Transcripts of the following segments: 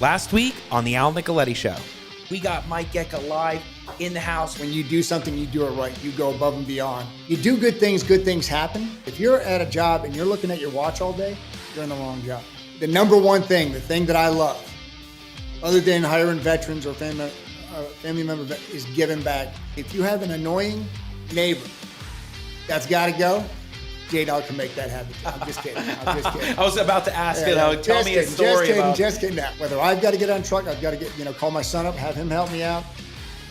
Last week on the Al Nicoletti Show, we got Mike Gecka live in the house. When you do something, you do it right. You go above and beyond. You do good things happen. If you're at a job and you're looking at your watch all day, you're in the wrong job. The number one thing, the thing that I love, other than hiring veterans or family members, is giving back. If you have an annoying neighbor that's got to go, J-Dog can make that happen. I'm just kidding. I was about to ask tell me a story Just kidding. Now, whether I've got to get on a truck, I've got to call my son up, have him help me out.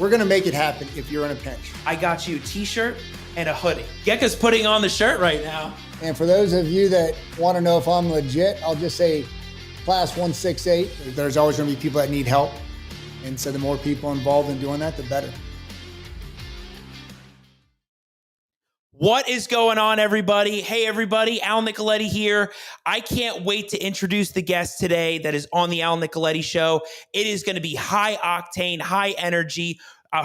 We're going to make it happen if you're in a pinch. I got you a t-shirt and a hoodie. Gecka's putting on the shirt right now. And for those of you that want to know if I'm legit, I'll just say class 168. There's always going to be people that need help. And so the more people involved in doing that, the better. What is going on, everybody? Hey, everybody, Al Nicoletti here. I can't wait to introduce the guest today that is on the Al Nicoletti Show. It is going to be high octane, high energy.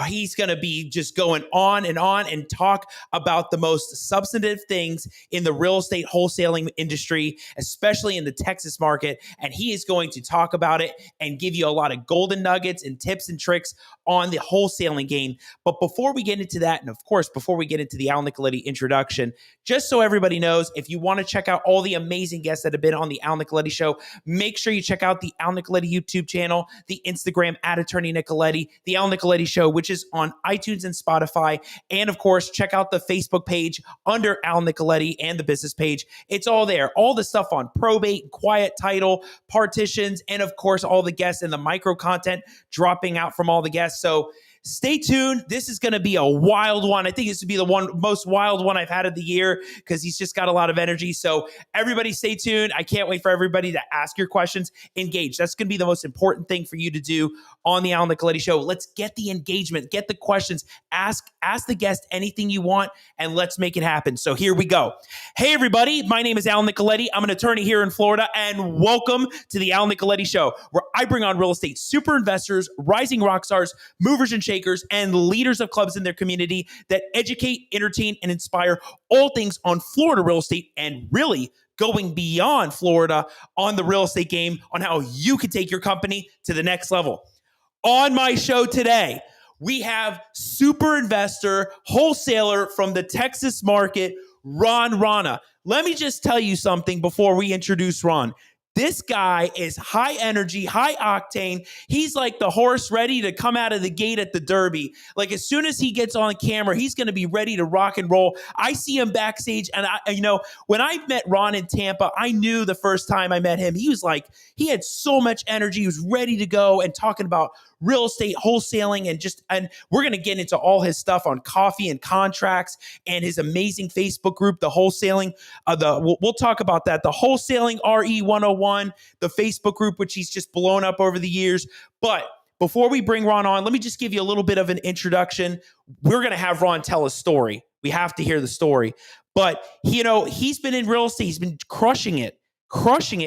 He's going to be just going on and talk about the most substantive things in the real estate wholesaling industry, especially in the Texas market. And he is going to talk about it and give you a lot of golden nuggets and tips and tricks on the wholesaling game. But before we get into that, and of course, before we get into the Al Nicoletti introduction, just so everybody knows, if you want to check out all the amazing guests that have been on the Al Nicoletti Show, make sure you check out the Al Nicoletti YouTube channel, the Instagram @Attorney Nicoletti, the Al Nicoletti Show, which is on iTunes and Spotify. And of course, check out the Facebook page under Al Nicoletti and the business page. It's all there. All the stuff on probate, quiet title, partitions, and of course, all the guests and the micro content dropping out from all the guests. So stay tuned. This is going to be a wild one. I think this would be the most wild one I've had of the year because he's just got a lot of energy. So everybody stay tuned. I can't wait for everybody to ask your questions, engage. That's going to be the most important thing for you to do on the Al Nicoletti Show. Let's get the engagement, get the questions, ask the guest anything you want, and let's make it happen. So here we go. Hey, everybody. My name is Al Nicoletti. I'm an attorney here in Florida, and welcome to the Al Nicoletti Show, where I bring on real estate super investors, rising rock stars, movers and shakers, and leaders of clubs in their community that educate, entertain, and inspire all things on Florida real estate and really going beyond Florida on the real estate game, on how you can take your company to the next level. On my show today, we have super investor, wholesaler from the Texas market, Ron Rana. Let me just tell you something before we introduce Ron. This guy is high energy, high octane. He's like the horse ready to come out of the gate at the Derby. Like as soon as he gets on camera, he's going to be ready to rock and roll. I see him backstage, and when I met Ron in Tampa, I knew the first time I met him, he had so much energy. He was ready to go and talking about real estate wholesaling and we're going to get into all his stuff on coffee and contracts and his amazing Facebook group, the wholesaling, we'll talk about that. The Wholesaling RE 101, the Facebook group, which he's just blown up over the years. But before we bring Ron on, let me just give you a little bit of an introduction. We're going to have Ron tell a story. We have to hear the story. But, he's been in real estate. He's been crushing it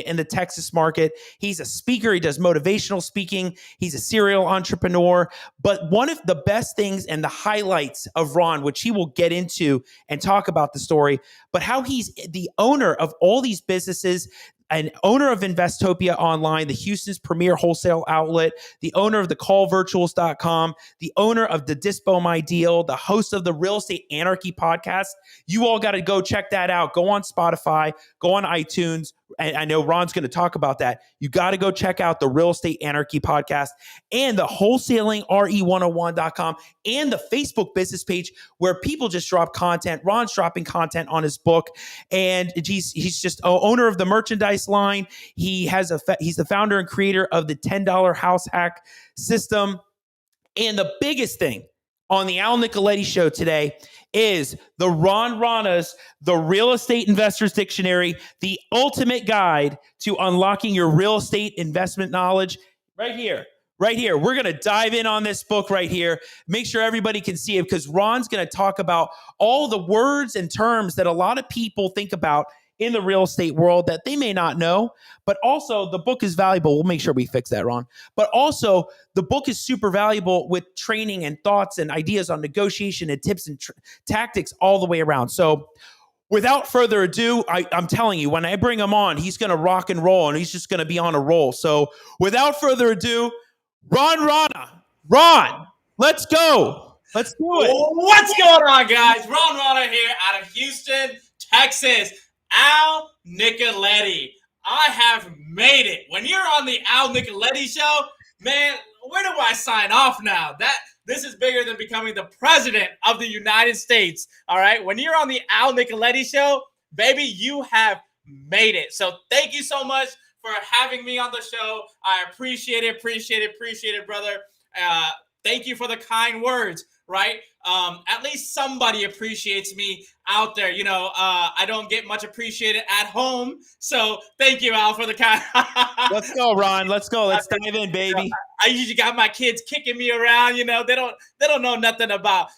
in the Texas market. He's a speaker. He does motivational speaking. He's a serial entrepreneur. But one of the best things and the highlights of Ron, which he will get into and talk about the story, but how he's the owner of all these businesses, an owner of Investopia Online, the Houston's premier wholesale outlet, the owner of the callvirtuals.com, the owner of the Dispo My Deal, the host of the Real Estate Anarchy podcast. You all got to go check that out. Go on Spotify, go on iTunes. And I know Ron's going to talk about that. You got to go check out the Real Estate Anarchy podcast and the wholesaling RE101.com and the Facebook business page where people just drop content. Ron's dropping content on his book, and he's just owner of the merchandise line. He's the founder and creator of the $10 house hack system. And the biggest thing on the Al Nicoletti Show today is the Ron Rana's The Real Estate Investor's Dictionary, the ultimate guide to unlocking your real estate investment knowledge. Right here. We're going to dive in on this book right here. Make sure everybody can see it because Ron's going to talk about all the words and terms that a lot of people think about in the real estate world that they may not know, but also the book is valuable. We'll make sure we fix that, Ron. But also the book is super valuable with training and thoughts and ideas on negotiation and tips and tactics all the way around. So without further ado, I'm telling you, when I bring him on, he's going to rock and roll, and he's just going to be on a roll. So without further ado, Ron Rana. Ron, let's go. Let's do it. What's going on, guys? Ron Rana here out of Houston, Texas. Al Nicoletti. I have made it. When you're on the Al Nicoletti show, man, where do I sign off now? This is bigger than becoming the president of the United States. All right. When you're on the Al Nicoletti show, baby, you have made it. So thank you so much for having me on the show. I appreciate it, brother. Thank you for the kind words, right? At least somebody appreciates me out there. I don't get much appreciated at home. So thank you, Al, for the kind. Let's go, Ron. Let's go. Let's dive in, baby. I usually got my kids kicking me around. They don't know nothing about,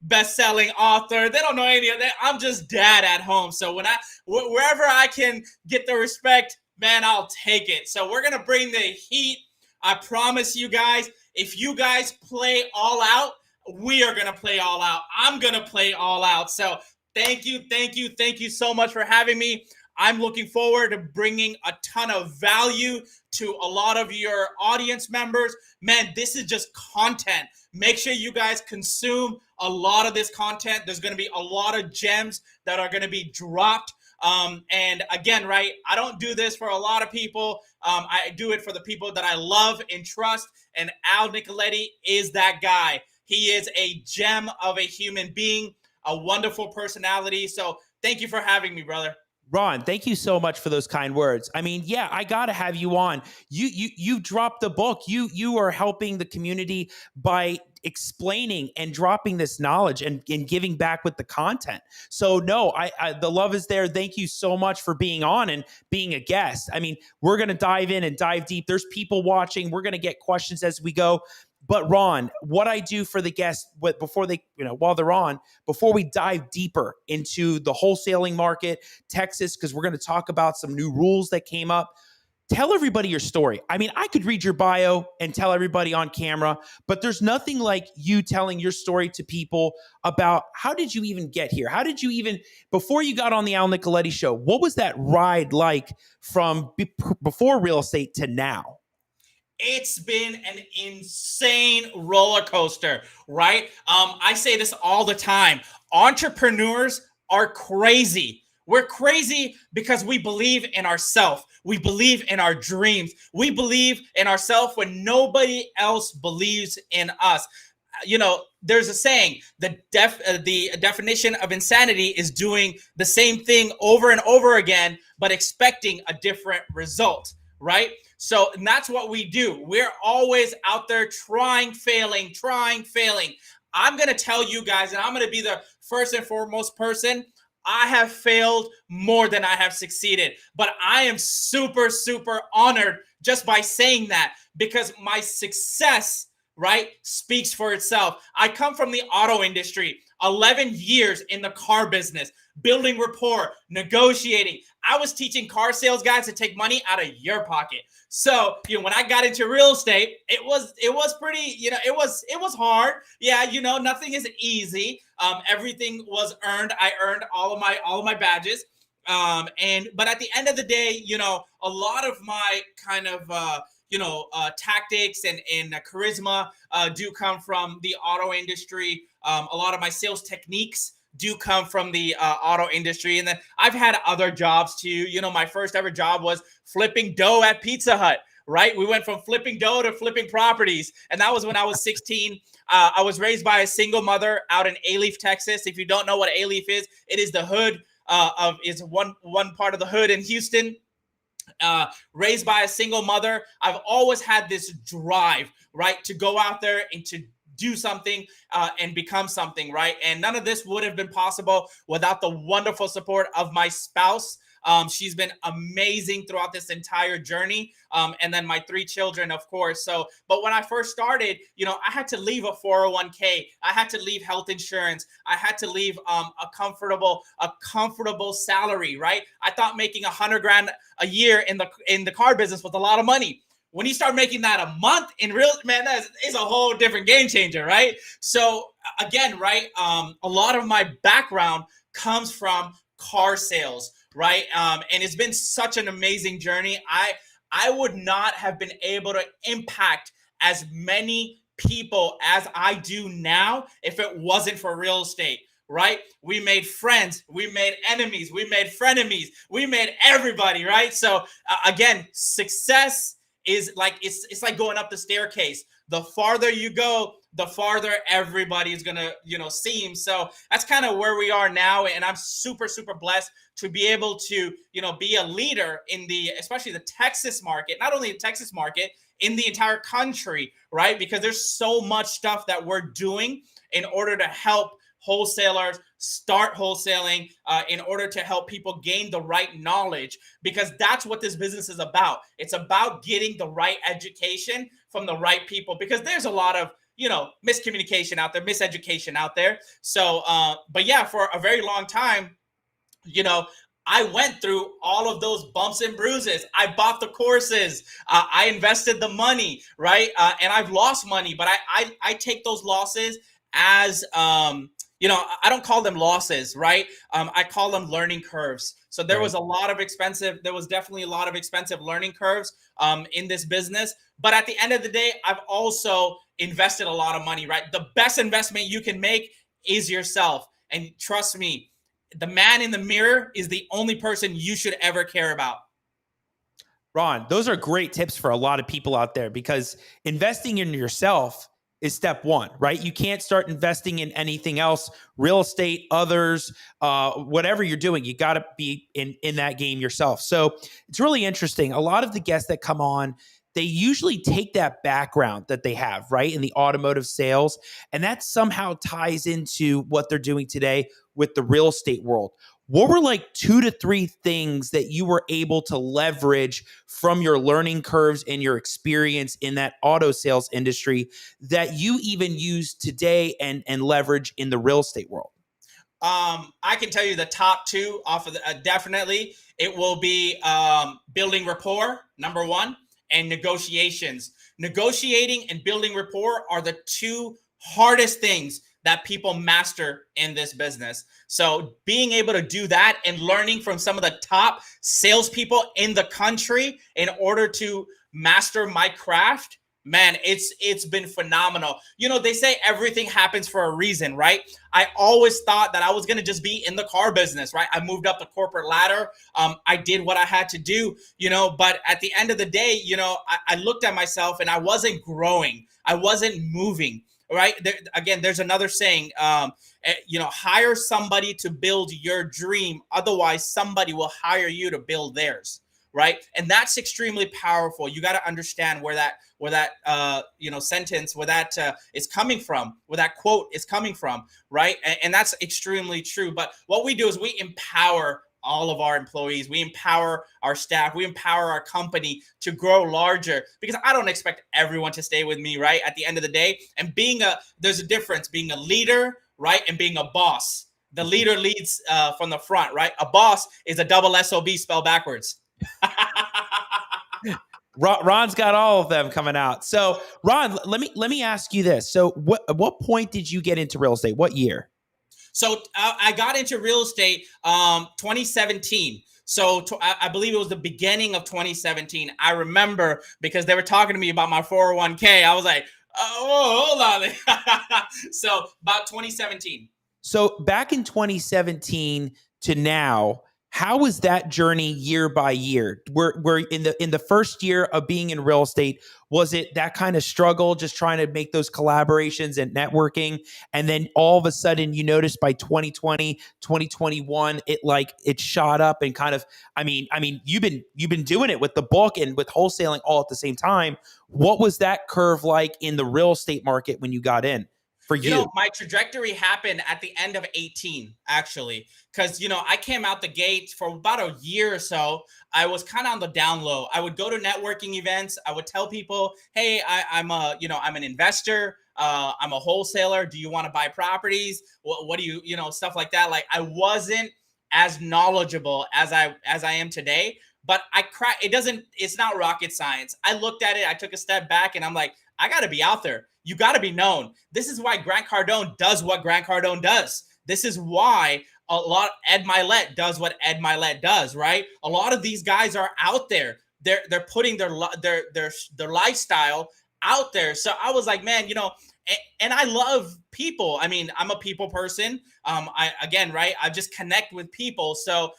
best-selling author. They don't know any of that. I'm just dad at home. So wherever I can get the respect, man, I'll take it. So we're going to bring the heat. I promise you guys, if you guys play all out, we are going to play all out. I'm going to play all out. So thank you so much for having me. I'm looking forward to bringing a ton of value to a lot of your audience members. Man, this is just content. Make sure you guys consume a lot of this content. There's going to be a lot of gems that are going to be dropped. And again, right, I don't do this for a lot of people. I do it for the people that I love and trust. And Al Nicoletti is that guy. He is a gem of a human being, a wonderful personality. So thank you for having me, brother. Ron, thank you so much for those kind words. I mean, yeah, I got to have you on. You dropped the book. You are helping the community by explaining and dropping this knowledge and giving back with the content. So no, I the love is there. Thank you so much for being on and being a guest. I mean, we're going to dive in and dive deep. There's people watching. We're going to get questions as we go. But Ron, what I do for the guests before they, while they're on, before we dive deeper into the wholesaling market, Texas, because we're going to talk about some new rules that came up. Tell everybody your story. I mean, I could read your bio and tell everybody on camera, but there's nothing like you telling your story to people about how did you even get here? How did you even, before you got on the Al Nicoletti show, what was that ride like from before real estate to now? It's been an insane roller coaster, right? I say this all the time. Entrepreneurs are crazy. We're crazy because we believe in ourselves. We believe in our dreams. We believe in ourselves when nobody else believes in us. There's a saying, the definition of insanity is doing the same thing over and over again, but expecting a different result, right? So, and that's what we do. We're always out there trying, failing. I'm going to tell you guys, and I'm going to be the first and foremost person, I have failed more than I have succeeded. But I am super, super honored just by saying that, because my success, right, speaks for itself. I come from the auto industry, 11 years in the car business, building rapport, negotiating. I was teaching car sales guys to take money out of your pocket. So, when I got into real estate, it was pretty, it was hard. Yeah, nothing is easy. Everything was earned. I earned all of my badges. But at the end of the day, a lot of my kind of tactics and charisma do come from the auto industry. A lot of my sales techniques do come from the auto industry. And then I've had other jobs too. My first ever job was flipping dough at Pizza Hut, right? We went from flipping dough to flipping properties. And that was when I was 16. I was raised by a single mother out in Alief, Texas. If you don't know what Alief is, it is the hood is one part of the hood in Houston. Raised by a single mother. I've always had this drive, right, to go out there and to do something and become something, right? And none of this would have been possible without the wonderful support of my spouse. She's been amazing throughout this entire journey. And then my 3 children, of course. But when I first started, I had to leave a 401k. I had to leave health insurance. I had to leave a comfortable salary, right? I thought making $100,000 a year in the car business was a lot of money. When you start making that a month in real, man, that is a whole different game changer, right? So again, right, a lot of my background comes from car sales, right? And it's been such an amazing journey. I would not have been able to impact as many people as I do now if it wasn't for real estate, right? We made friends, we made enemies, we made frenemies, we made everybody, right? So again, success is like it's like going up the staircase. The farther you go, the farther everybody is gonna seem. So that's kind of where we are now, and I'm super blessed to be able to be a leader in the, especially the Texas market, not only the Texas market, in the entire country, right? Because there's so much stuff that we're doing in order to help wholesalers start wholesaling, in order to help people gain the right knowledge, because that's what this business is about. It's about getting the right education from the right people, because there's a lot of miscommunication out there, miseducation out there. So but yeah, for a very long time, I went through all of those bumps and bruises. I bought the courses, I invested the money, right? And I've lost money, but I take those losses as I don't call them losses, right? I call them learning curves. So there was definitely a lot of expensive learning curves in this business. But at the end of the day, I've also invested a lot of money, right? The best investment you can make is yourself. And trust me, the man in the mirror is the only person you should ever care about. Ron, those are great tips for a lot of people out there, because investing in yourself is step one, right? You can't start investing in anything else, real estate, others, whatever you're doing, you got to be in that game yourself. So it's really interesting. A lot of the guests that come on, they usually take that background that they have, right, in the automotive sales, and that somehow ties into what they're doing today with the real estate world. What were like 2 to 3 things that you were able to leverage from your learning curves and your experience in that auto sales industry that you even use today and leverage in the real estate world? I can tell you the top 2 off of the, definitely it will be building rapport, number 1, and negotiations. Negotiating and building rapport are the 2 hardest things that people master in this business. So being able to do that and learning from some of the top salespeople in the country in order to master my craft, man, it's been phenomenal. They say everything happens for a reason, right? I always thought that I was going to just be in the car business, right? I moved up the corporate ladder. I did what I had to do, but at the end of the day, I looked at myself and I wasn't growing. I wasn't moving. Right. There's another saying, hire somebody to build your dream. Otherwise, somebody will hire you to build theirs. Right. And that's extremely powerful. You got to understand where that sentence, where that is coming from, where that quote is coming from. Right. And that's extremely true. But what we do is we empower all of our employees. We empower our staff. We empower our company to grow larger, because I don't expect everyone to stay with me, right? At the end of the day, and there's a difference being a leader, right? And being a boss. The leader leads from the front, right? A boss is a double SOB spelled backwards. Ron's got all of them coming out. So Ron, let me ask you this. So at what point did you get into real estate? What year? So I got into real estate 2017. So I believe it was the beginning of 2017. I remember because they were talking to me about my 401k. I was like, oh, hold on. So about 2017. So back in 2017 to now, how was that journey year by year? We're in the first year of being in real estate, was it that kind of struggle, just trying to make those collaborations and networking? And then all of a sudden you notice by 2020, 2021, it shot up and kind of, I mean, you've been doing it with the book and with wholesaling all at the same time. What was that curve like in the real estate market when you got in? For you, my trajectory happened at the end of 18, actually, because, I came out the gate for about a year or so. I was kind of on the down low. I would go to networking events. I would tell people, hey, I'm an investor. I'm a wholesaler. Do you want to buy properties? What do you, stuff like that. Like, I wasn't as knowledgeable as I am today, but it's not rocket science. I looked at it. I took a step back and I'm like, I got to be out there. You got to be known. This is why Grant Cardone does what Grant Cardone does. This is why a lot. Ed Milet does what Ed Milet does, right? A lot of these guys are out there. They're putting their lifestyle out there. So I was like, man, and I love people. I mean, I'm a people person. I just connect with people. So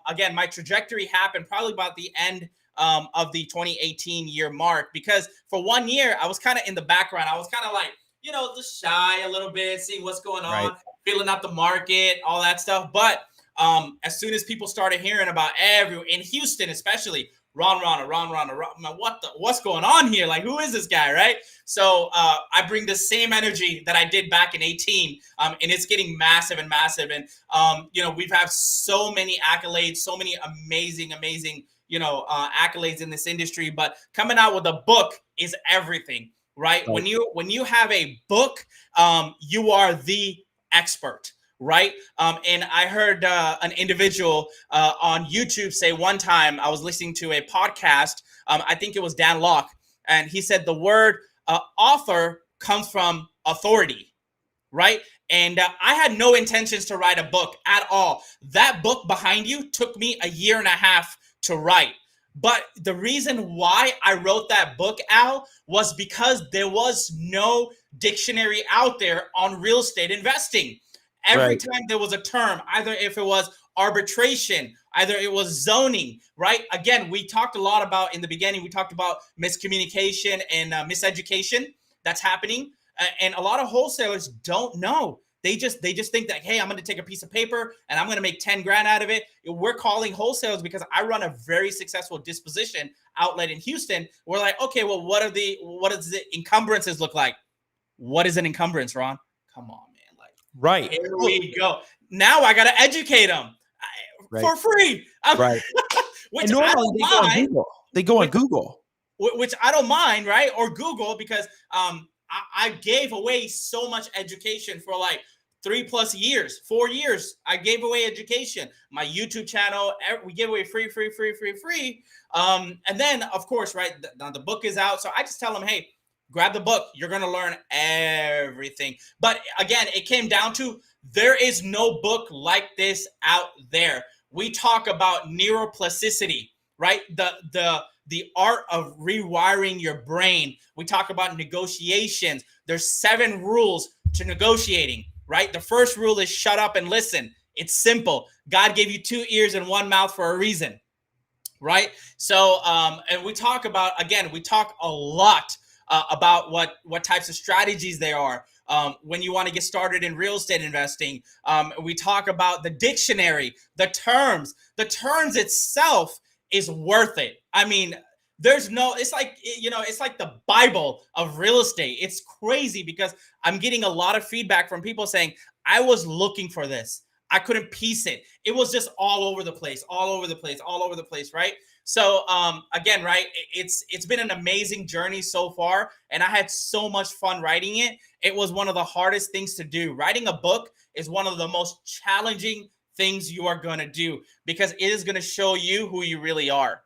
again, my trajectory happened probably about the end of the 2018 year mark, because for 1 year I was kind of in the background. I was kind of like, just shy a little bit, seeing what's going on, Right. feeling out the market, all that stuff. But as soon as people started hearing about in Houston, especially Ron Rana, what's going on here? Like, who is this guy, right? So I bring the same energy that I did back in 18, and it's getting massive and massive. And we've had so many accolades, so many amazing accolades in this industry. But coming out with a book is everything, right? When you have a book, you are the expert. Right. And I heard an individual on YouTube say one time, I was listening to a podcast. I think it was Dan Locke. And he said the word author comes from authority. Right. And I had no intentions to write a book at all. That book behind you took me a year and a half to write. But the reason why I wrote that book, Al, was because there was no dictionary out there on real estate investing. Every time there was a term, either if it was arbitration, either it was zoning, right? Again, we talked a lot about in the beginning, we talked about miscommunication and miseducation that's happening. And a lot of wholesalers don't know. They just think that, hey, I'm going to take a piece of paper and I'm going to make 10 grand out of it. We're calling wholesalers because I run a very successful disposition outlet in Houston. We're like, okay, well, what does the encumbrances look like? What is an encumbrance, Ron? Come on. Right. Here we go. Now I got to educate them for free. Right. Which normally I don't they go on mind. Google. They go on Google. Which I don't mind, right? Or Google, because I gave away so much education for like 3+ years, 4 years. I gave away education. My YouTube channel, we give away free. And then, of course, right, the book is out. So I just tell them, hey, grab the book. You're going to learn everything. But again, it came down to there is no book like this out there. We talk about neuroplasticity, right? The art of rewiring your brain. We talk about negotiations. There's 7 rules to negotiating, right? The first rule is shut up and listen. It's simple. God gave you 2 ears and 1 mouth for a reason, right? So, and we talk a lot about what types of strategies there are when you want to get started in real estate investing. We talk about the dictionary, the terms itself is worth it. I mean, it's like the Bible of real estate. It's crazy because I'm getting a lot of feedback from people saying, I was looking for this. I couldn't piece it. It was just all over the place, right? So again, right, it's been an amazing journey so far, and I had so much fun writing it. It was one of the hardest things to do. Writing a book is one of the most challenging things you are going to do because it is going to show you who you really are.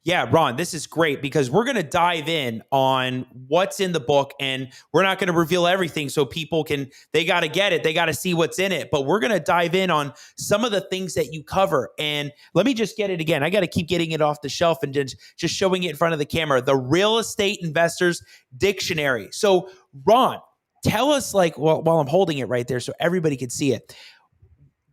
Yeah, Ron, this is great because we're going to dive in on what's in the book, and we're not going to reveal everything so people they got to get it. They got to see what's in it, but we're going to dive in on some of the things that you cover. And let me just get it again. I got to keep getting it off the shelf and just showing it in front of the camera. The Real Estate Investors Dictionary. So Ron, tell us while I'm holding it right there so everybody can see it.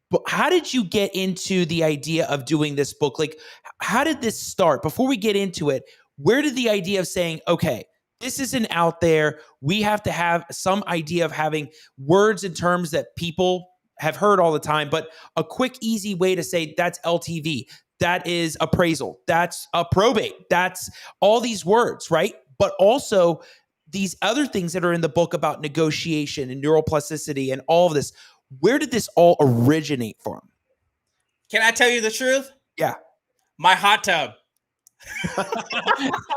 But how did you get into the idea of doing this book? Like, how did this start? Before we get into it, where did the idea of saying, okay, this isn't out there. We have to have some idea of having words and terms that people have heard all the time, but a quick, easy way to say that's LTV, that is appraisal, that's a probate, that's all these words, right? But also these other things that are in the book about negotiation and neuroplasticity and all of this. Where did this all originate from? Can I tell you the truth? Yeah. My hot tub.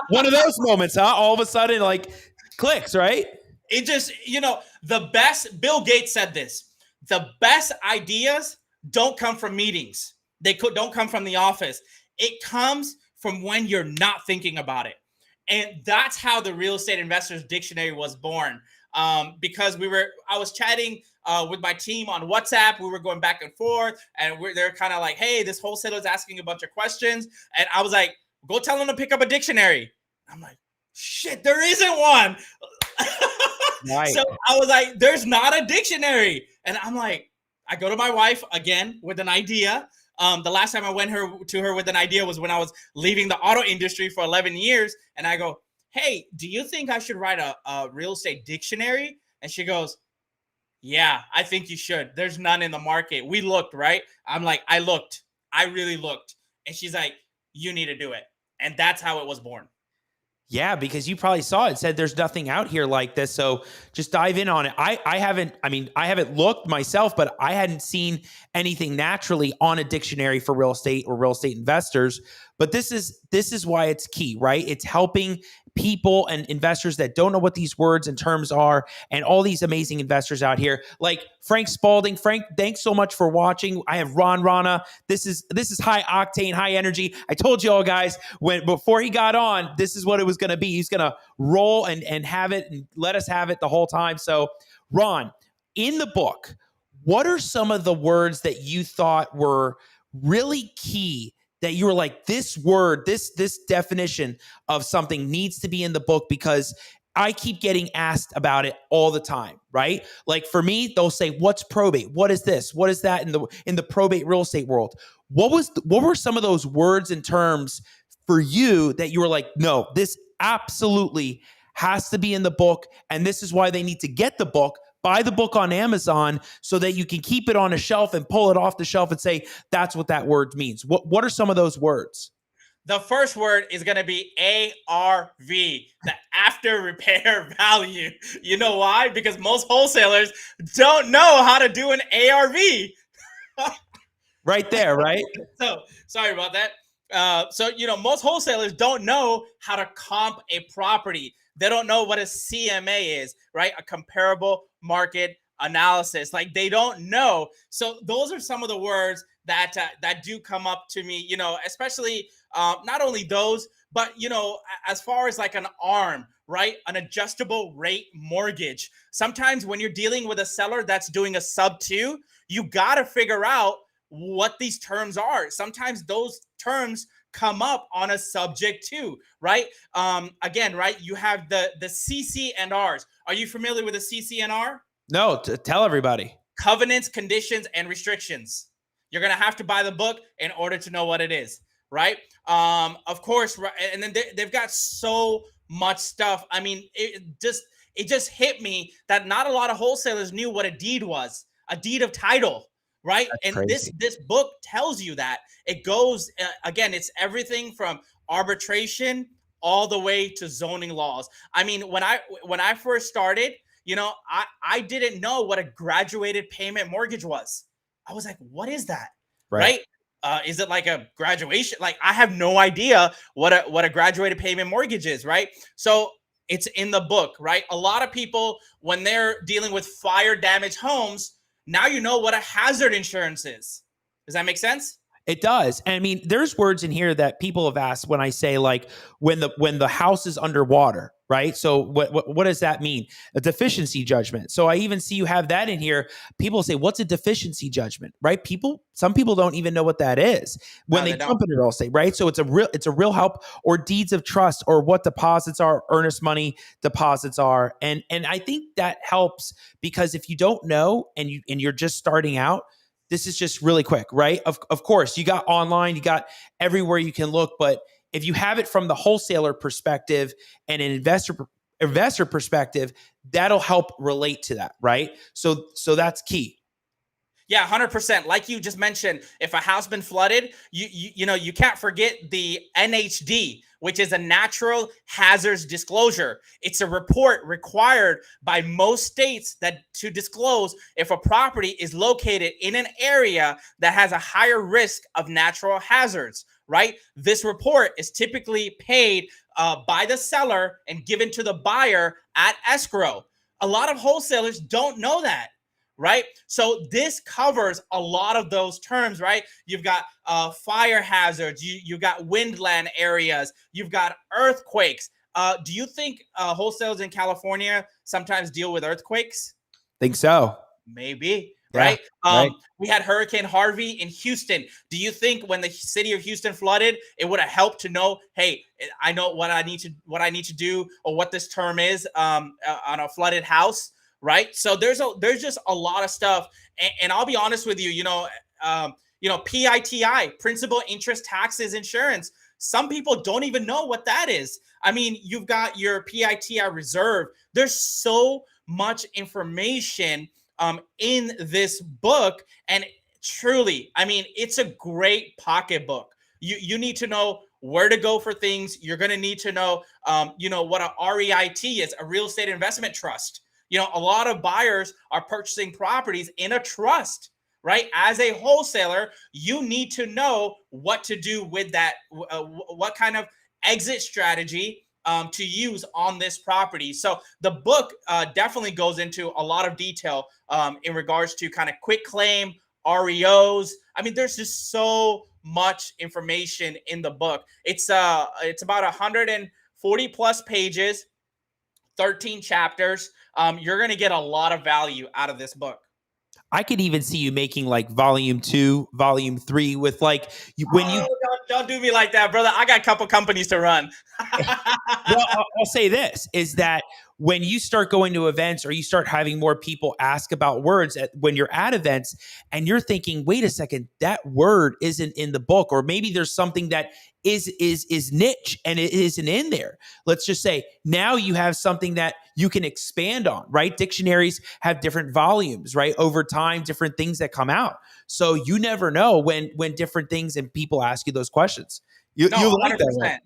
One of those moments, huh? All of a sudden, clicks, right? It just, the best, Bill Gates said this, the best ideas don't come from meetings. Don't come from the office. It comes from when you're not thinking about it. And that's how the Real Estate Investors Dictionary was born. because I was chatting with my team on WhatsApp. We were going back and forth, and they're kind of like, hey, this wholesaler is asking a bunch of questions. And I was like, go tell them to pick up a dictionary. I'm like, shit, there isn't one. Right. So I was like, there's not a dictionary. And I'm like, I go to my wife again with an idea. The last time I went to her with an idea was when I was leaving the auto industry for 11 years. And I go, hey, do you think I should write a real estate dictionary? And she goes, yeah, I think you should. There's none in the market. We looked, right? I'm like, I looked. I really looked. And she's like, you need to do it. And that's how it was born. Yeah, because you probably saw it said there's nothing out here like this. So just dive in on it. I haven't looked myself, but I hadn't seen anything naturally on a dictionary for real estate or real estate investors. But this is why it's key, right? It's helping people and investors that don't know what these words and terms are, and all these amazing investors out here like Frank Spalding. Frank, thanks so much for watching. I have Ron Rana. This is high octane, high energy. I told you all guys before he got on, this is what it was going to be. He's going to roll and have it and let us have it the whole time. So Ron, in the book, what are some of the words that you thought were really key, that you were like, this word, this definition of something needs to be in the book? Because I keep getting asked about it all the time, right? Like for me, they'll say, what's probate? What is this? What is that in the probate real estate world? What were some of those words and terms for you that you were like, no, this absolutely has to be in the book, and this is why they need to get the book, buy the book on Amazon so that you can keep it on a shelf and pull it off the shelf and say, that's what that word means. What are some of those words? The first word is going to be ARV, the after repair value. You know why? Because most wholesalers don't know how to do an ARV. Right there, right? So sorry about that. So most wholesalers don't know how to comp a property. They don't know what a CMA is, right? A comparable market analysis. Like they don't know. So those are some of the words that do come up to me. Especially not only those, but as far as like an ARM, right? An adjustable rate mortgage. Sometimes when you're dealing with a seller that's doing a sub 2, you got to figure out what these terms are. Sometimes those terms come up on a subject to, right? Again, right? You have the CC and Rs. Are you familiar with the CC and R? No, tell everybody. Covenants, conditions, and restrictions. You're going to have to buy the book in order to know what it is, right? Of course, right? And then they've got so much stuff. I mean, it just hit me that not a lot of wholesalers knew what a deed was, a deed of title. Right. That's and crazy. this book tells you that. It goes again, it's everything from arbitration all the way to zoning laws. I mean, when I first started, I didn't know what a graduated payment mortgage was. I was like, what is that? Right. Is it like a graduation? Like I have no idea what a graduated payment mortgage is. Right. So it's in the book. Right. A lot of people, when they're dealing with fire damaged homes, now you know what a hazard insurance is. Does that make sense? It does. And I mean, there's words in here that people have asked when I say like when the house is underwater, right? So what does that mean? A deficiency judgment. So I even see you have that in here. People say, what's a deficiency judgment, right? Some people don't even know what that is when they jump into real estate, right? So it's a real help. Or deeds of trust, or what deposits are, earnest money deposits are. And I think that helps, because if you don't know and you're just starting out, this is just really quick, right? Of course, you got online, you got everywhere you can look, but if you have it from the wholesaler perspective and an investor perspective, that'll help relate to that, right? So that's key. Yeah, 100%. Like you just mentioned, if a house been flooded, you can't forget the NHD, which is a natural hazards disclosure. It's a report required by most states to disclose if a property is located in an area that has a higher risk of natural hazards, right? This report is typically paid by the seller and given to the buyer at escrow. A lot of wholesalers don't know that. Right. So this covers a lot of those terms, right? You've got fire hazards, you've got windland areas, you've got earthquakes, Do you think wholesales in California sometimes deal with earthquakes? Think so. Maybe, Yeah. right? Right. We had Hurricane Harvey in Houston. Do you think when the city of Houston flooded, it would have helped to know, hey, I know what I need to do, or what this term is on a flooded house, right? So there's just a lot of stuff, and I'll be honest with you, PITI, principal, interest, taxes, insurance. Some people don't even know what that is. I mean, you've got your PITI reserve. There's so much information in this book, and truly, I mean, it's a great pocketbook. You need to know where to go for things. You're going to need to know, what a REIT is, a real estate investment trust. A lot of buyers are purchasing properties in a trust, right? As a wholesaler, you need to know what to do with that, what kind of exit strategy to use on this property. So the book definitely goes into a lot of detail in regards to kind of quick claim, REOs. I mean, there's just so much information in the book. It's about 140 plus pages, 13 chapters. You're going to get a lot of value out of this book. I could even see you making like volume 2, volume 3 with like when you. Don't do me like that, brother. I got a couple companies to run. Well, I'll say this is that when you start going to events or you start having more people ask about words when you're at events and you're thinking, wait a second, that word isn't in the book, or maybe there's something that is niche and it isn't in there. Let's just say now you have something that you can expand on, right? Dictionaries have different volumes, right? Over time, different things that come out. So you never know when different things and people ask you those questions. You like that, right?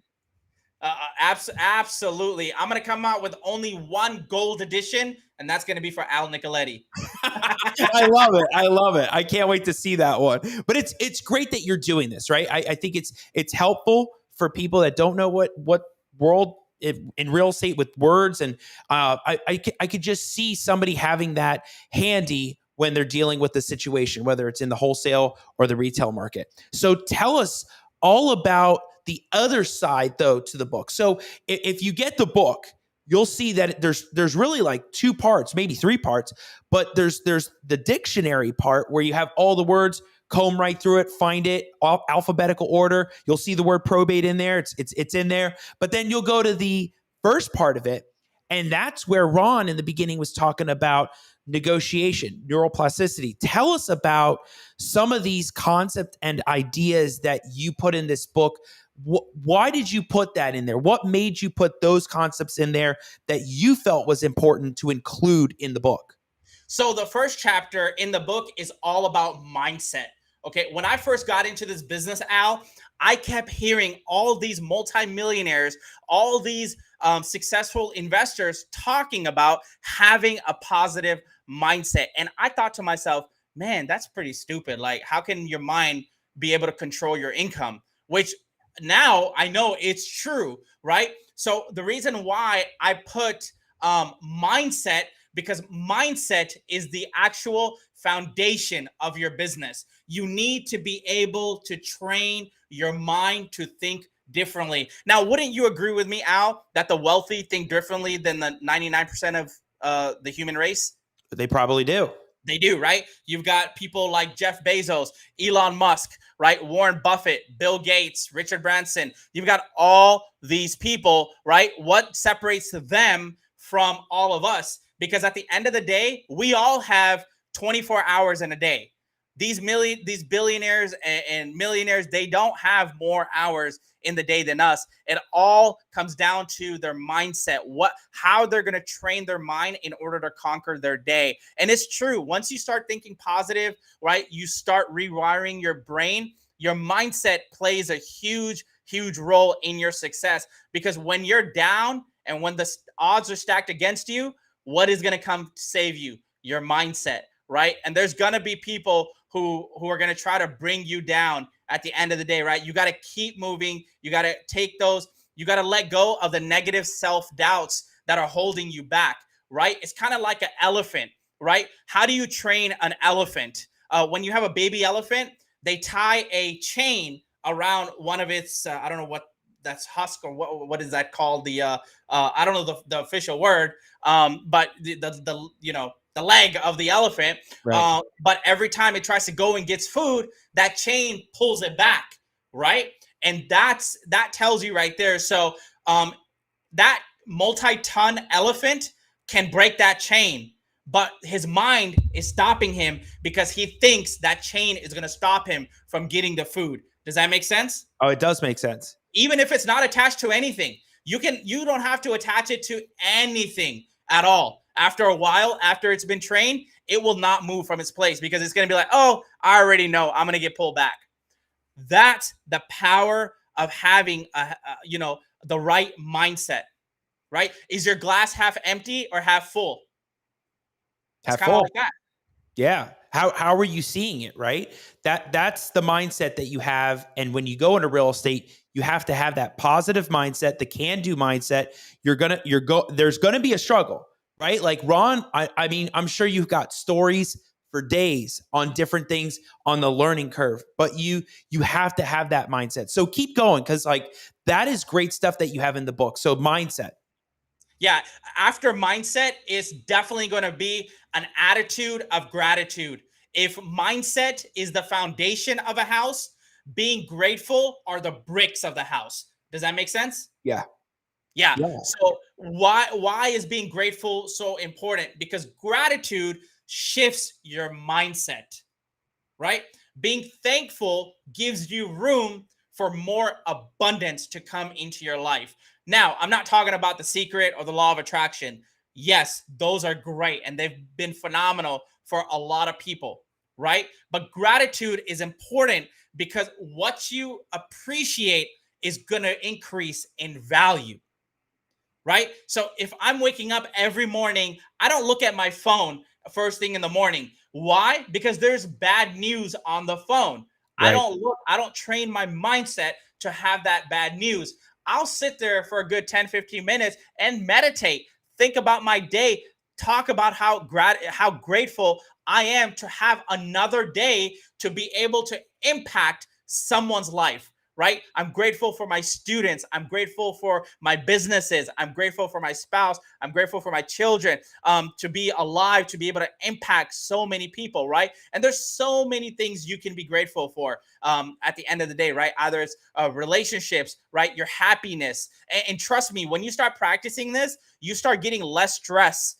Absolutely. I'm going to come out with only one gold edition, and that's going to be for Al Nicoletti. I love it. I love it. I can't wait to see that one. But it's great that you're doing this, right? I think it's helpful for people that don't know what world in real estate with words, and I could just see somebody having that handy when they're dealing with the situation, whether it's in the wholesale or the retail market. So tell us all about the other side, though, to the book. So if you get the book, you'll see that there's really like 2 parts, maybe 3 parts, but there's the dictionary part where you have all the words, comb right through it, find it, alphabetical order. You'll see the word probate in there. It's in there. But then you'll go to the first part of it, and that's where Ron in the beginning was talking about negotiation, neuroplasticity. Tell us about some of these concepts and ideas that you put in this book. Why did you put that in there? What made you put those concepts in there that you felt was important to include in the book? So the first chapter in the book is all about mindset. Okay, when I first got into this business, Al, I kept hearing all these multimillionaires, all these successful investors talking about having a positive mindset. And I thought to myself, man, that's pretty stupid. Like, how can your mind be able to control your income? Which now I know it's true, right? So the reason why I put mindset, because mindset is the actual foundation of your business. You need to be able to train your mind to think differently. Now, wouldn't you agree with me, Al, that the wealthy think differently than the 99% of the human race? They probably do. They do, right? You've got people like Jeff Bezos, Elon Musk, right? Warren Buffett, Bill Gates, Richard Branson. You've got all these people, right? What separates them from all of us? Because at the end of the day, we all have 24 hours in a day. These billionaires and millionaires, they don't have more hours in the day than us. It all comes down to their mindset, how they're going to train their mind in order to conquer their day. And it's true. Once you start thinking positive, right, you start rewiring your brain. Your mindset plays a huge role in your success, because when you're down and when the odds are stacked against you, what is going to come to save you? Your mindset, right? And there's going to be people who are going to try to bring you down at the end of the day, right? You got to keep moving. You got to you got to let go of the negative self-doubts that are holding you back, right? It's kind of like an elephant, right? How do you train an elephant? When you have a baby elephant, they tie a chain around one of its, I don't know what that's husk, or what is that called? I don't know the official word, but the the leg of the elephant. Right. But every time it tries to go and gets food, that chain pulls it back, right? And that tells you right there. So that multi-ton elephant can break that chain, but his mind is stopping him because he thinks that chain is going to stop him from getting the food. Does that make sense? Oh, it does make sense. Even if it's not attached to anything, you don't have to attach it to anything at all. After a while, after it's been trained, it will not move from its place because it's going to be like, oh, I already know I'm going to get pulled back. That's the power of having the right mindset, right? Is your glass half empty or half full? It's Have kind of full. like that. Yeah. How are you seeing it, right? That's the mindset that you have. And when you go into real estate, you have to have that positive mindset, the can-do mindset. There's gonna be a struggle, right? Like Ron, I mean, I'm sure you've got stories for days on different things on the learning curve, but you have to have that mindset. So keep going, because like that is great stuff that you have in the book. So mindset. Yeah, after mindset is definitely going to be an attitude of gratitude. If mindset is the foundation of a house, being grateful are the bricks of the house. Does that make sense? Yeah. Yeah. Yeah. So why is being grateful so important? Because gratitude shifts your mindset, right? Being thankful gives you room for more abundance to come into your life. Now, I'm not talking about The Secret or the Law of Attraction. Yes, those are great and they've been phenomenal for a lot of people, right? But gratitude is important because what you appreciate is going to increase in value, right? So if I'm waking up every morning, I don't look at my phone first thing in the morning. Why? Because there's bad news on the phone. Right. I don't train my mindset to have that bad news. I'll sit there for a good 10, 15 minutes and meditate, think about my day, talk about how grateful I am to have another day to be able to impact someone's life, right? I'm grateful for my students. I'm grateful for my businesses. I'm grateful for my spouse. I'm grateful for my children, to be alive, to be able to impact so many people, right? And there's so many things you can be grateful for at the end of the day, right? Either it's relationships, right? Your happiness. And trust me, when you start practicing this, you start getting less stress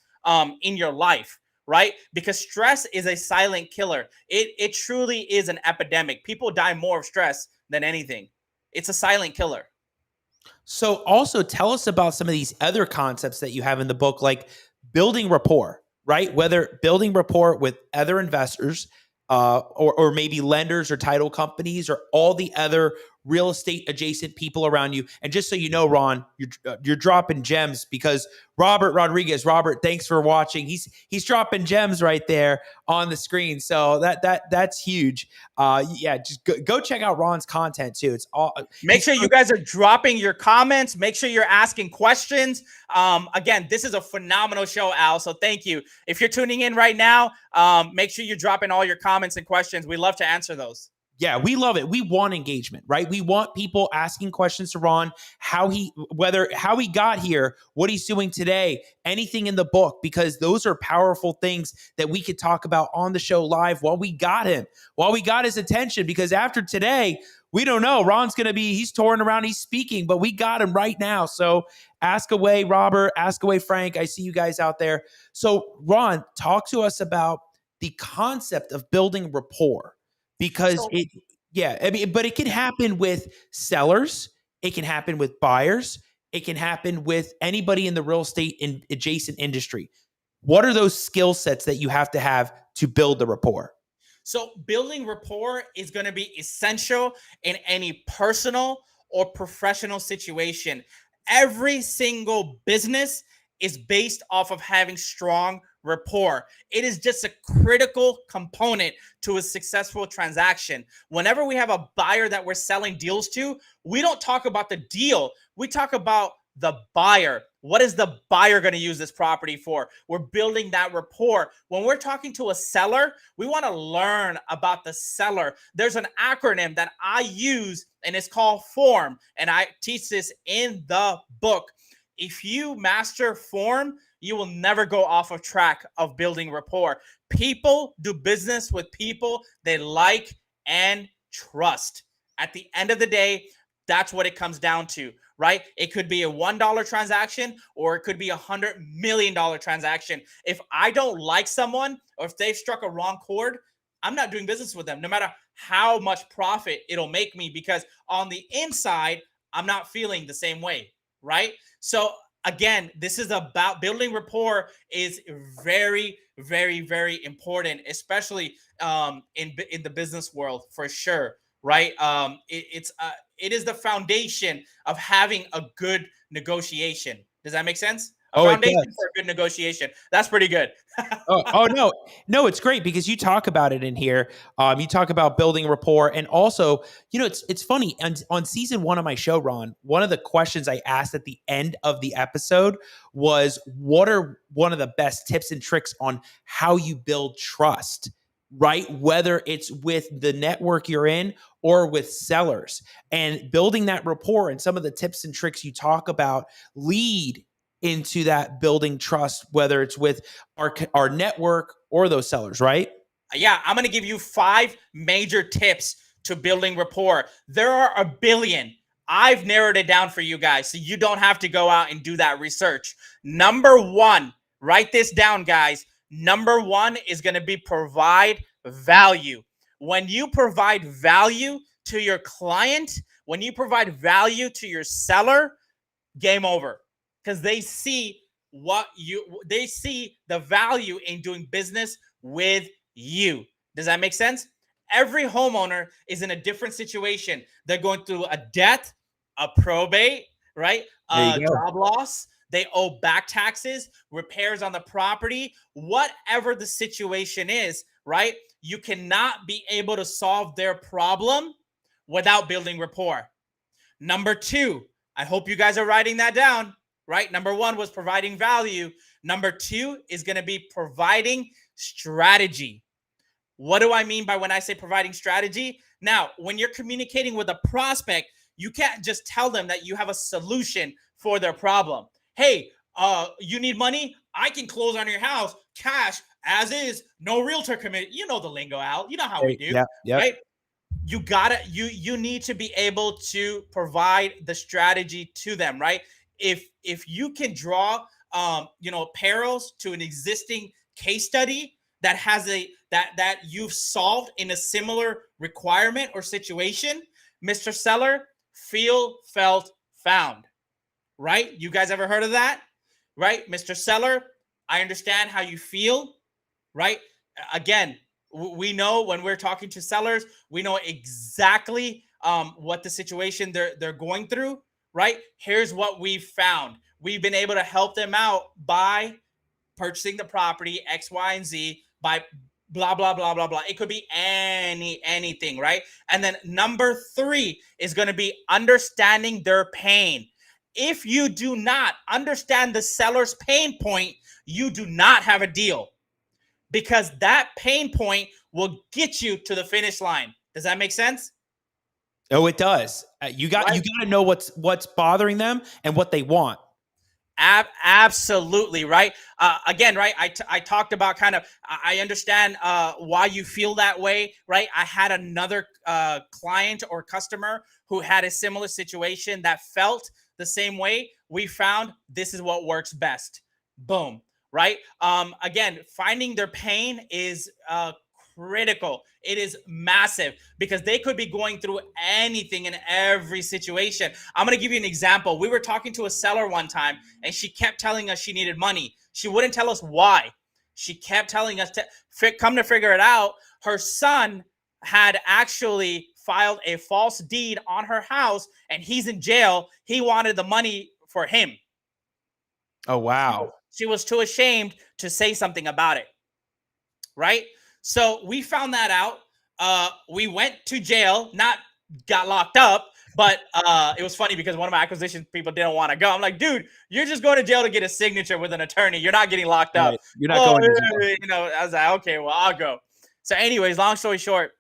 in your life, right? Because stress is a silent killer. It truly is an epidemic. People die more of stress than anything. It's a silent killer. So also tell us about some of these other concepts that you have in the book, like building rapport, right? Whether building rapport with other investors, or maybe lenders or title companies or all the other real estate adjacent people around you. And just so you know, Ron, you're dropping gems, because Robert Rodriguez, Robert, thanks for watching. He's dropping gems right there on the screen. So that's huge. Yeah, just go check out Ron's content too. It's all. Make sure you guys are dropping your comments. Make sure you're asking questions. Again, this is a phenomenal show, Al. So thank you. If you're tuning in right now, make sure you're dropping all your comments and questions. We love to answer those. Yeah, we love it. We want engagement, right? We want people asking questions to Ron, how he got here, what he's doing today, anything in the book, because those are powerful things that we could talk about on the show live while we got his attention. Because after today, we don't know. Ron's he's touring around, he's speaking, but we got him right now. So ask away, Robert, ask away, Frank. I see you guys out there. So Ron, talk to us about the concept of building rapport. Because but it can happen with sellers, it can happen with buyers, it can happen with anybody in the real estate and adjacent industry. What are those skill sets that you have to build the rapport? So building rapport is going to be essential in any personal or professional situation. Every single business is based off of having strong rapport. It is just a critical component to a successful transaction. Whenever we have a buyer that we're selling deals to, we don't talk about the deal. We talk about the buyer. What is the buyer going to use this property for? We're building that rapport. When we're talking to a seller, we want to learn about the seller. There's an acronym that I use, and it's called FORM, and I teach this in the book. If you master FORM, you will never go off of track of building rapport. People do business with people they like and trust. At the end of the day, that's what it comes down to, right? It could be a $1 transaction, or it could be $100 million transaction. If I don't like someone, or if they've struck a wrong chord, I'm not doing business with them, no matter how much profit it'll make me, because on the inside, I'm not feeling the same way, right? So again, this is about building rapport. Is very, very, very important, especially in the business world, for sure, right? It is the foundation of having a good negotiation. Does that make sense? A Oh, it foundation does. for a good negotiation. That's pretty good. Oh no, no, it's great because you talk about it in here. You talk about building rapport, and also, it's funny. And on season 1 of my show, Ron, one of the questions I asked at the end of the episode was, "What are one of the best tips and tricks on how you build trust?" Right, whether it's with the network you're in or with sellers, and building that rapport, and some of the tips and tricks you talk about lead into that building trust, whether it's with our network or those sellers, right? Yeah, I'm going to give you 5 major tips to building rapport. There are a billion. I've narrowed it down for you guys so you don't have to go out and do that research. Number 1, write this down, guys. Number 1 is going to be provide value. When you provide value to your client, when you provide value to your seller, game over, because they see the value in doing business with you. Does that make sense? Every homeowner is in a different situation. They're going through a death, a probate, right? There you go. Job loss. They owe back taxes, repairs on the property, whatever the situation is, right? You cannot be able to solve their problem without building rapport. Number 2, I hope you guys are writing that down, right? Number 1 was providing value. Number 2 is going to be providing strategy. What do I mean by when I say providing strategy? Now, when you're communicating with a prospect, you can't just tell them that you have a solution for their problem. Hey, you need money? I can close on your house, cash, as is, no realtor committed. You know the lingo, Al. You know how we do, Yeah, yep. right? You need to be able to provide the strategy to them, right? If you can draw parallels to an existing case study that has that you've solved in a similar requirement or situation, Mr. Seller, feel, felt, found, right? You guys ever heard of that? Right? Mr. Seller, I understand how you feel, right? Again, we know when we're talking to sellers, we know exactly what the situation they're going through, right? Here's what we've found. We've been able to help them out by purchasing the property X, Y, and Z, by blah blah blah blah blah. It could be anything, right? And then number 3 is going to be understanding their pain. If you do not understand the seller's pain point, you do not have a deal, because that pain point will get you to the finish line. Does that make sense? Oh, it does. You got to know what's bothering them and what they want. Absolutely, right. Again, right. I talked about kind of. I understand why you feel that way, right? I had another client or customer who had a similar situation that felt the same way. We found this is what works best. Boom. Right. Again, finding their pain is critical. It is massive, because they could be going through anything in every situation. I'm going to give you an example. We were talking to a seller one time, and she kept telling us she needed money. She wouldn't tell us why. She kept telling us to come to figure it out. Her son had actually filed a false deed on her house, and he's in jail. He wanted the money for him. Oh, wow. She was too ashamed to say something about it, right? So we found that out. We went to jail, not got locked up, But it was funny because one of my acquisition people didn't want to go. I'm like, dude, you're just going to jail to get a signature with an attorney. You're not getting locked up. Right. You're not Oh, going to jail. you know, I was like, okay, well, I'll go. So, anyways, long story short,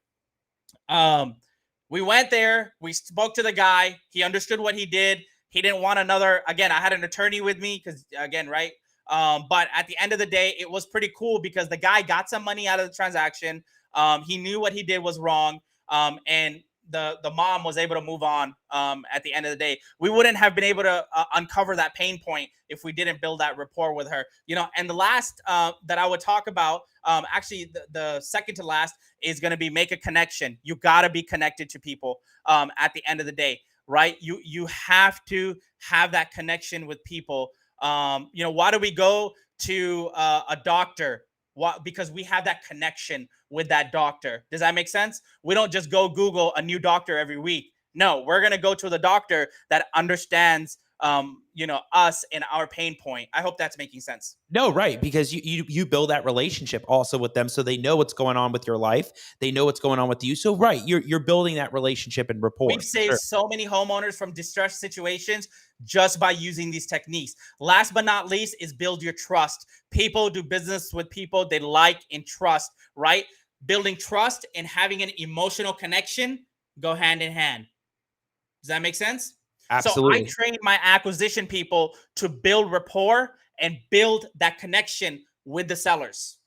we went there. We spoke to the guy. He understood what he did. He didn't want another. Again, I had an attorney with me because, again, right. But at the end of the day, it was pretty cool because the guy got some money out of the transaction. He knew what he did was wrong. And the mom was able to move on at the end of the day. We wouldn't have been able to uncover that pain point if we didn't build that rapport with her. You know, and the last that I would talk about, actually the second to last, is going to be make a connection. You got to be connected to people at the end of the day, right? You have to have that connection with people. You know, why do we go to a doctor? What? Because we have that connection with that doctor. Does that make sense? We don't just go Google a new doctor every week. No, we're going to go to the doctor that understands you know, us and our pain point. I hope that's making sense. No, right, because you build that relationship also with them, so they know what's going on with your life. They know what's going on with you. So right, you're building that relationship and rapport. We've saved so many homeowners from distressed situations just by using these techniques. Last but not least is build your trust. People do business with people they like and trust, right? Building trust and having an emotional connection go hand in hand. Does that make sense? Absolutely. So I train my acquisition people to build rapport and build that connection with the sellers.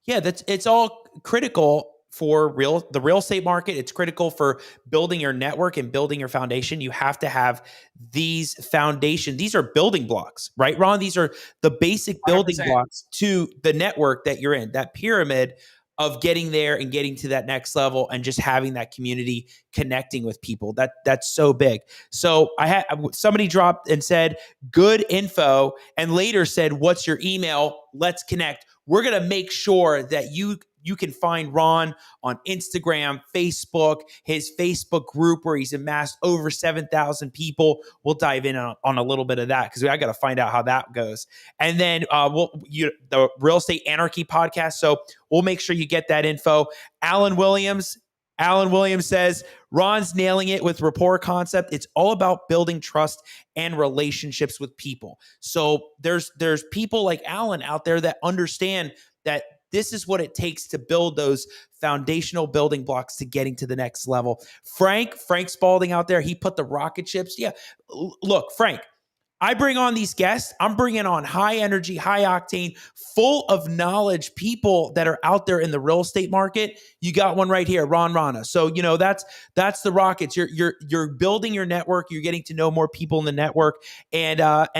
Yeah, it's all critical for the real estate market. It's critical for building your network and building your foundation. You have to have these foundation. These are building blocks, right, Ron? These are the basic building 100%. blocks to the network that you're in, that pyramid of getting there and getting to that next level and just having that community connecting with people. That's so big. So I had somebody dropped and said, good info, and later said, what's your email? Let's connect. We're going to make sure that you can find Ron on Instagram, Facebook, his Facebook group where he's amassed over 7,000 people. We'll dive in on a little bit of that because I got to find out how that goes. And then the Real Estate Anarchy podcast. So we'll make sure you get that info. Alan Williams says, Ron's nailing it with rapport concept. It's all about building trust and relationships with people. So there's people like Alan out there that understand that this is what it takes to build those foundational building blocks to getting to the next level. Frank Spalding out there, he put the rocket ships. Yeah, look, Frank, I bring on these guests. I'm bringing on high energy, high octane, full of knowledge people that are out there in the real estate market. You got one right here, Ron Rana. So that's the rockets. You're building your network. You're getting to know more people in the network. And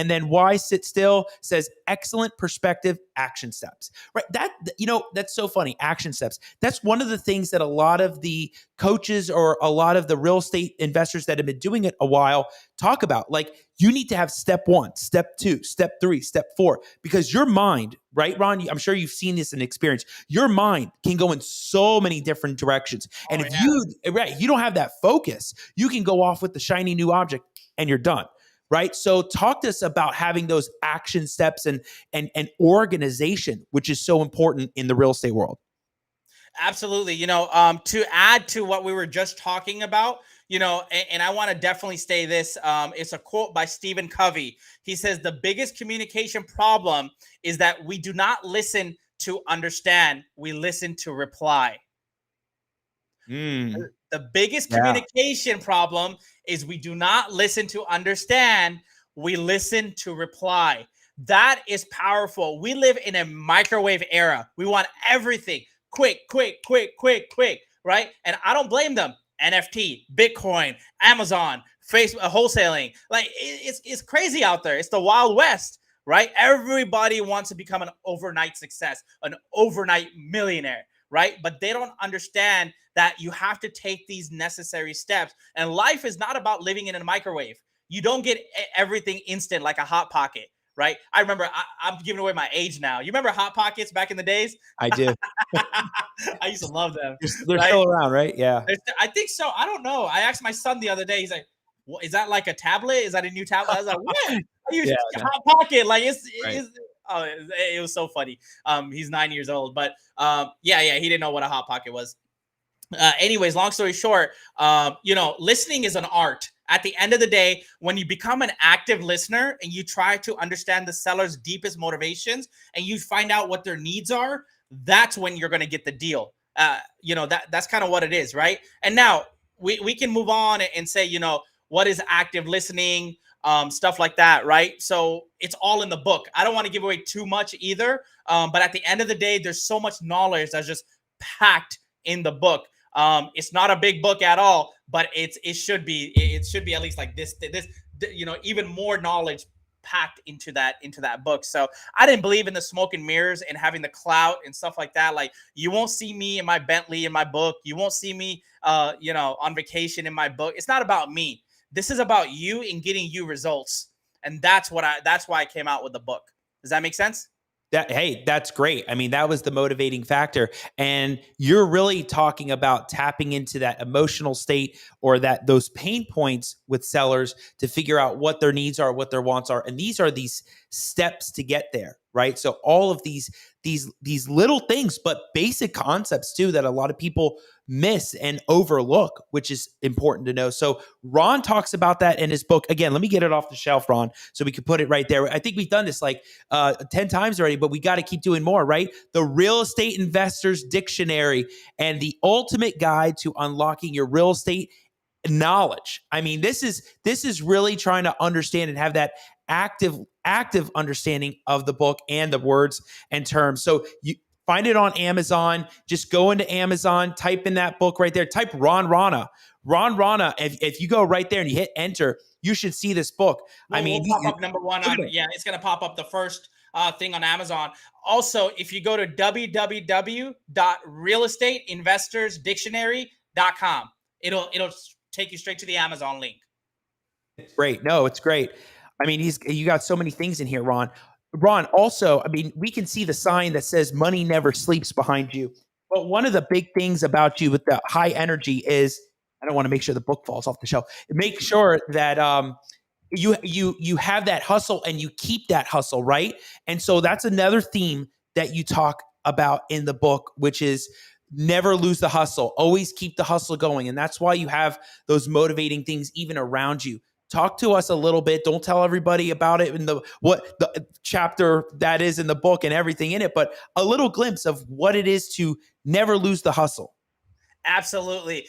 then Why Sit Still says excellent perspective, action steps. Right? That's so funny. Action steps. That's one of the things that a lot of the coaches or a lot of the real estate investors that have been doing it a while talk about. Like, you need to have step 1, step 2, step 3, step 4, because your mind, right, Ron? I'm sure you've seen this in experience. Your mind can go in so many different directions. And if you don't have that focus, you can go off with the shiny new object and you're done. Right. So talk to us about having those action steps and organization, which is so important in the real estate world. Absolutely. To add to what we were just talking about, and I want to definitely say this. It's a quote by Stephen Covey. He says, the biggest communication problem is that we do not listen to understand. We listen to reply. The biggest communication problem is we do not listen to understand. We listen to reply. That is powerful. We live in a microwave era. We want everything quick, right? And I don't blame them. NFT, Bitcoin, Amazon, Facebook, wholesaling. Like, it's crazy out there. It's the Wild West, right? Everybody wants to become an overnight success, an overnight millionaire, right? But they don't understand that you have to take these necessary steps. And life is not about living in a microwave. You don't get everything instant like a Hot Pocket. Right. I remember I'm giving away my age now. You remember Hot Pockets back in the days? I do. I used to love them. They're still around, right? Yeah. I think so. I don't know. I asked my son the other day. He's like, well, is that like a tablet? Is that a new tablet? I was like, what? I use Hot Pocket. Like it was so funny. He's 9 years old, but he didn't know what a Hot Pocket was. Anyways, long story short, listening is an art. At the end of the day, when you become an active listener and you try to understand the seller's deepest motivations and you find out what their needs are, that's when you're going to get the deal. That's kind of what it is, right? And now we can move on and say, what is active listening, stuff like that, right? So it's all in the book. I don't want to give away too much either, but at the end of the day, there's so much knowledge that's just packed in the book. It's not a big book at all, but it should be at least like this even more knowledge packed into that book. So I didn't believe in the smoke and mirrors and having the clout and stuff like that. Like, you won't see me in my Bentley in my book. You won't see me on vacation in my book. It's not about me. This is about you and getting you results. And that's why I came out with the book. Does that make sense? Hey, that's great. I mean, that was the motivating factor. And you're really talking about tapping into that emotional state or those pain points with sellers to figure out what their needs are, what their wants are. And these are these steps to get there, right? So all of these little things, but basic concepts too, that a lot of people miss and overlook, which is important to know. So Ron talks about that in his book. Again, let me get it off the shelf, Ron, so we can put it right there. I think we've done this like 10 times already, but we got to keep doing more, right? The Real Estate Investor's Dictionary and the ultimate guide to unlocking your real estate knowledge. I mean, this is really trying to understand and have that active understanding of the book and the words and terms. So you find it on Amazon. Just go into Amazon, type in that book right there. Type Ron Rana. Ron Rana. If you go right there and you hit enter, you should see this book. We'll pop up number one on, it's going to pop up the first thing on Amazon. Also, if you go to www.realestateinvestorsdictionary.com, it'll take you straight to the Amazon link. It's great. No, it's great. I mean, you got so many things in here, Ron. Ron, also, I mean, we can see the sign that says money never sleeps behind you. But one of the big things about you with the high energy is, I don't want to make sure the book falls off the shelf. Make sure that you have that hustle and you keep that hustle, right? And so that's another theme that you talk about in the book, which is never lose the hustle. Always keep the hustle going. And that's why you have those motivating things even around you. Talk to us a little bit. Don't tell everybody about it in what the chapter that is in the book and everything in it, but a little glimpse of what it is to never lose the hustle. Absolutely.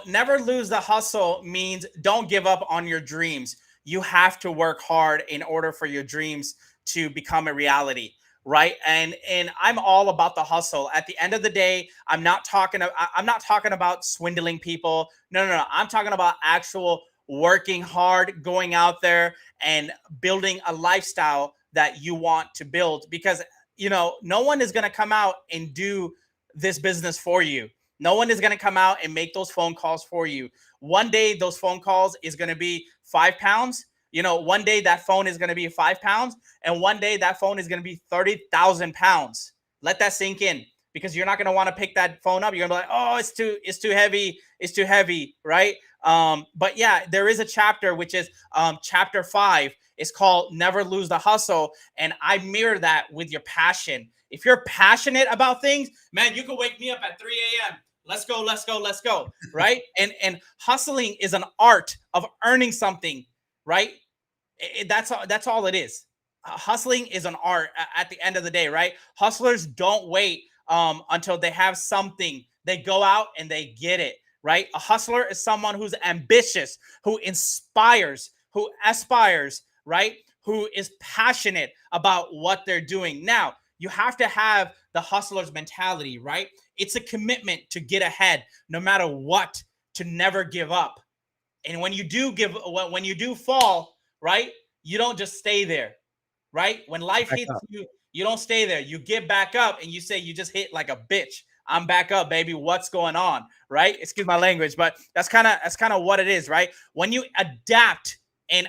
Never lose the hustle means don't give up on your dreams. You have to work hard in order for your dreams to become a reality, right? And I'm all about the hustle. At the end of the day, I'm not talking about swindling people. No. I'm talking about actual working hard, going out there and building a lifestyle that you want to build, because no one is going to come out and do this business for you. No one is going to come out and make those phone calls for you. One day those phone calls is going to be 5 pounds. One day that phone is going to be 5 pounds, and one day that phone is going to be 30,000 pounds. Let that sink in, because you're not going to want to pick that phone up. You're going to be like, oh, it's too heavy. It's too heavy. Right. But yeah, there is a chapter, which is chapter 5. It's called Never Lose the Hustle. And I mirror that with your passion. If you're passionate about things, man, you can wake me up at 3 a.m. Let's go. Right. And hustling is an art of earning something. Right. That's all it is. Hustling is an art at the end of the day. Right. Hustlers don't wait until they have something. They go out and they get it. Right. A hustler is someone who's ambitious, who inspires, who aspires, right? Who is passionate about what they're doing. Now, you have to have the hustler's mentality, right? It's a commitment to get ahead no matter what, to never give up. And when you do fall, right? You don't just stay there, right? When life hits you, you don't stay there. You get back up and you say, you just hit like a bitch. I'm back up, baby. What's going on? Right? Excuse my language, but that's kind of what it is, right? When you adapt and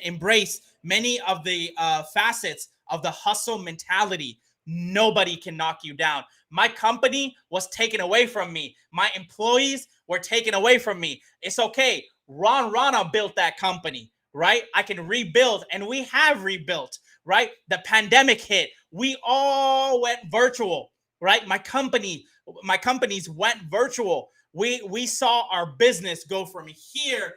embrace many of the facets of the hustle mentality, nobody can knock you down. My company was taken away from me. My employees were taken away from me. It's okay. Ron Rana built that company, right? I can rebuild, and we have rebuilt, right? The pandemic hit. We all went virtual. right? My companies went virtual. We saw our business go from here,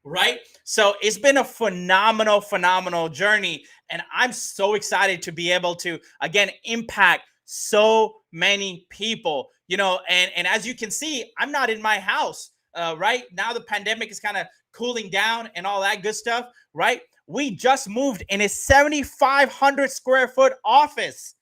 right? So it's been a phenomenal journey, and I'm so excited to be able to again impact so many people. And as you can see, I'm not in my house. Right now, the pandemic is kind of cooling down and all that good stuff. Right, we just moved in a 7,500 square foot office.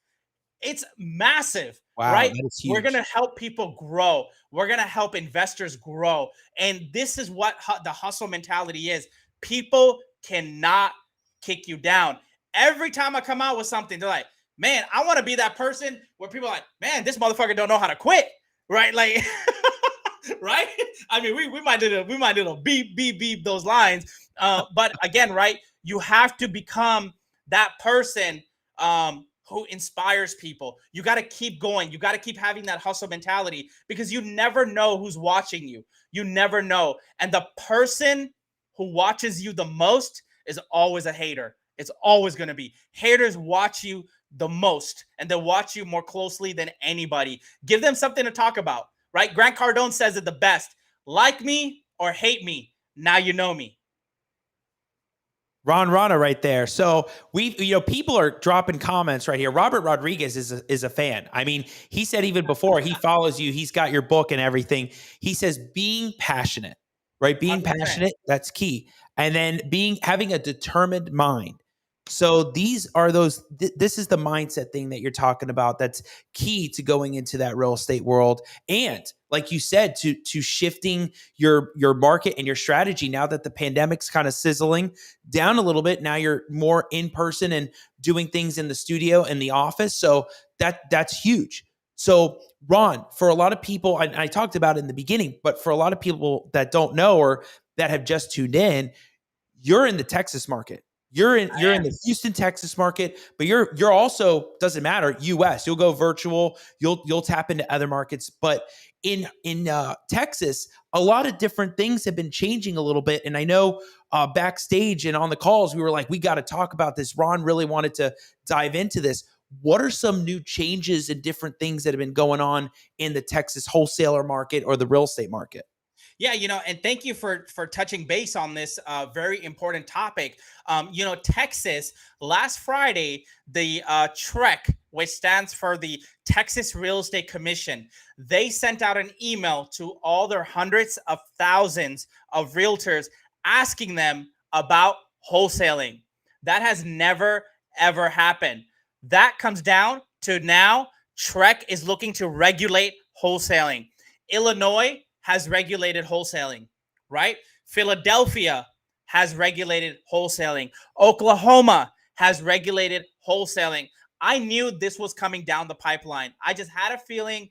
It's massive, Wow, right? that is We're going huge. to help people grow. We're going to help investors grow. And this is what the hustle mentality is. People cannot kick you down. Every time I come out with something, they're like, man, I want to be that person where people are like, man, this motherfucker don't know how to quit. Right? Like, right? I mean, we might do a beep those lines. But again, right? You have to become that person who inspires people. You got to keep going. You got to keep having that hustle mentality because you never know who's watching you. You never know. And the person who watches you the most is always a hater. It's always going to be. Haters watch you the most, and they'll watch you more closely than anybody. Give them something to talk about, right? Grant Cardone says it the best: like me or hate me, now you know me. Ron Rana right there. So people are dropping comments right here. Robert Rodriguez is a fan. I mean, he said even before he follows you, he's got your book and everything. He says being passionate, right? Being 100%. passionate, that's key. And then having a determined mind. So these are this is the mindset thing that you're talking about that's key to going into that real estate world. And like you said, to shifting your market and your strategy now that the pandemic's kind of sizzling down a little bit. Now you're more in person and doing things in the studio and the office. So that's huge. So Ron, for a lot of people, I talked about it in the beginning, but for a lot of people that don't know or that have just tuned in, you're in the Texas market. You're in the Houston, Texas market, but you're also, doesn't matter, US. You'll go virtual, you'll tap into other markets, but in Texas, a lot of different things have been changing a little bit. And I know backstage and on the calls, we were like, we got to talk about this. Ron really wanted to dive into this. What are some new changes and different things that have been going on in the Texas wholesaler market or the real estate market? Yeah, and thank you for touching base on this very important topic. Texas, last Friday, the TREC, which stands for the Texas Real Estate Commission, they sent out an email to all their hundreds of thousands of realtors asking them about wholesaling. That has never ever happened. That comes down to now TREC is looking to regulate wholesaling. Illinois has regulated wholesaling, right? Philadelphia has regulated wholesaling. Oklahoma has regulated wholesaling. I knew this was coming down the pipeline. I just had a feeling.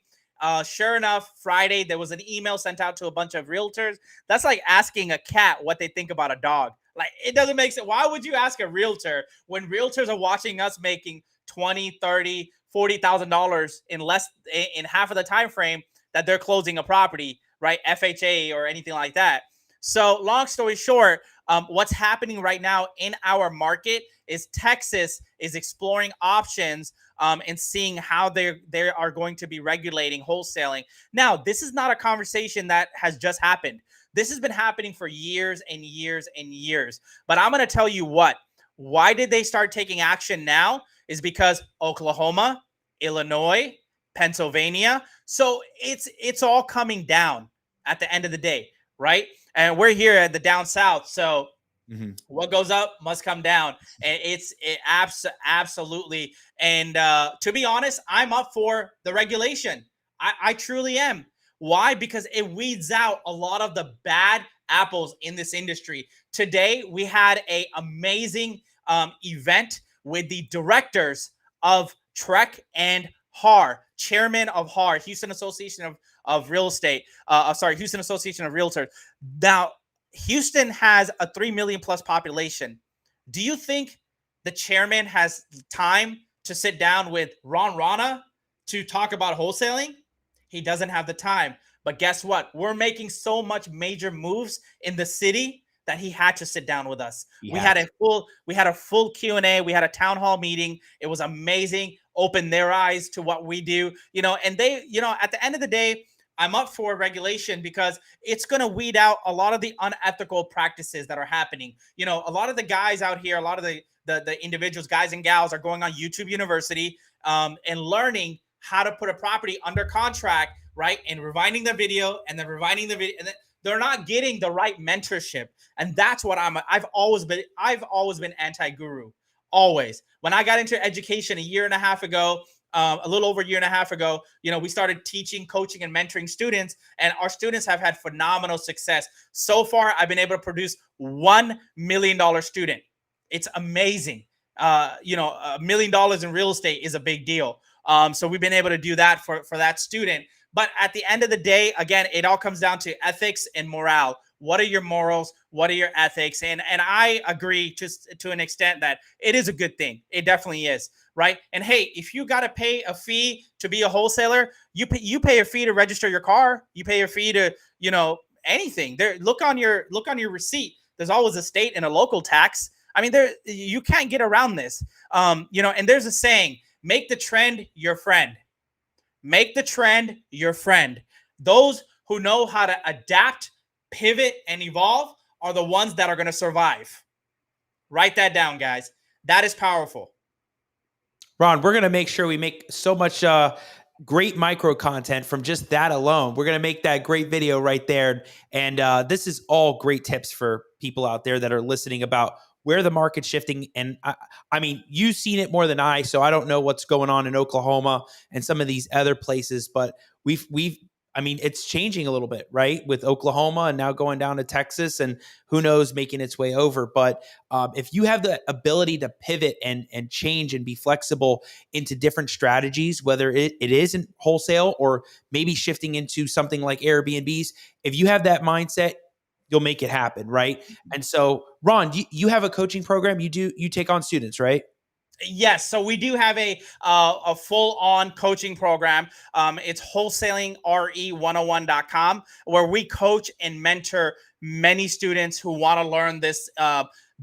Sure enough, Friday, there was an email sent out to a bunch of realtors. That's like asking a cat what they think about a dog. Like, it doesn't make sense. Why would you ask a realtor when realtors are watching us making 20, 30, $40,000 in half of the time frame that they're closing a property, right? FHA or anything like that. So long story short, what's happening right now in our market is Texas is exploring options and seeing how they are going to be regulating wholesaling. Now, this is not a conversation that has just happened. This has been happening for years and years and years. But I'm going to tell you what. Why did they start taking action now? Is because Oklahoma, Illinois, Pennsylvania. So it's all coming down at the end of the day, right? And we're here at the down south, so what goes up must come down, and absolutely. And to be honest, I'm up for the regulation. I truly am. Why? Because it weeds out a lot of the bad apples in this industry. Today we had a amazing event with the directors of TREC and HAR, chairman of HAR, Houston Association of Real Estate. Houston Association of Realtors. Now, Houston has a 3 million plus population. Do you think the chairman has time to sit down with Ron Rana to talk about wholesaling? He doesn't have the time. But guess what? We're making so much major moves in the city that he had to sit down with us. He We had had a full Q&A. We had a town hall meeting. It was amazing. Opened their eyes to what we do, and they, at the end of the day, I'm up for regulation because it's going to weed out a lot of the unethical practices that are happening. A lot of the guys out here, a lot of the individuals, guys and gals, are going on YouTube University and learning how to put a property under contract, right? And rewinding the video and then rewinding the video, and then they're not getting the right mentorship. And that's what I've always been anti-guru. Always. When I got into education a year and a half ago, a little over a year and a half ago, we started teaching, coaching, and mentoring students, and our students have had phenomenal success. So far, I've been able to produce $1 million student. It's amazing. $1 million in real estate is a big deal. So we've been able to do that for that student. But at the end of the day, again, it all comes down to ethics and morale. What are your morals? What are your ethics? And I agree to an extent that it is a good thing. It definitely is, right? And hey, if you got to pay a fee to be a wholesaler, you pay a fee to register your car. You pay a fee to, anything. There, look on your receipt. There's always a state and a local tax. I mean, you can't get around this. And there's a saying: make the trend your friend. Make the trend your friend. Those who know how to adapt, pivot, and evolve are the ones that are going to survive. Write that down, guys. That is powerful. Ron, we're going to make sure we make so much great micro content from just that alone. We're going to make that great video right there. And this is all great tips for people out there that are listening about where the market's shifting. And I mean, you've seen it more than I, so I don't know what's going on in Oklahoma and some of these other places, but I mean, it's changing a little bit, right? With Oklahoma and now going down to Texas, and who knows, making its way over. But if you have the ability to pivot and change and be flexible into different strategies, whether it isn't wholesale or maybe shifting into something like Airbnbs, if you have that mindset, you'll make it happen, right? And so, Ron, you have a coaching program. You take on students, right? Yes, so we do have a full-on coaching program. It's wholesalingre101.com, where we coach and mentor many students who want to learn this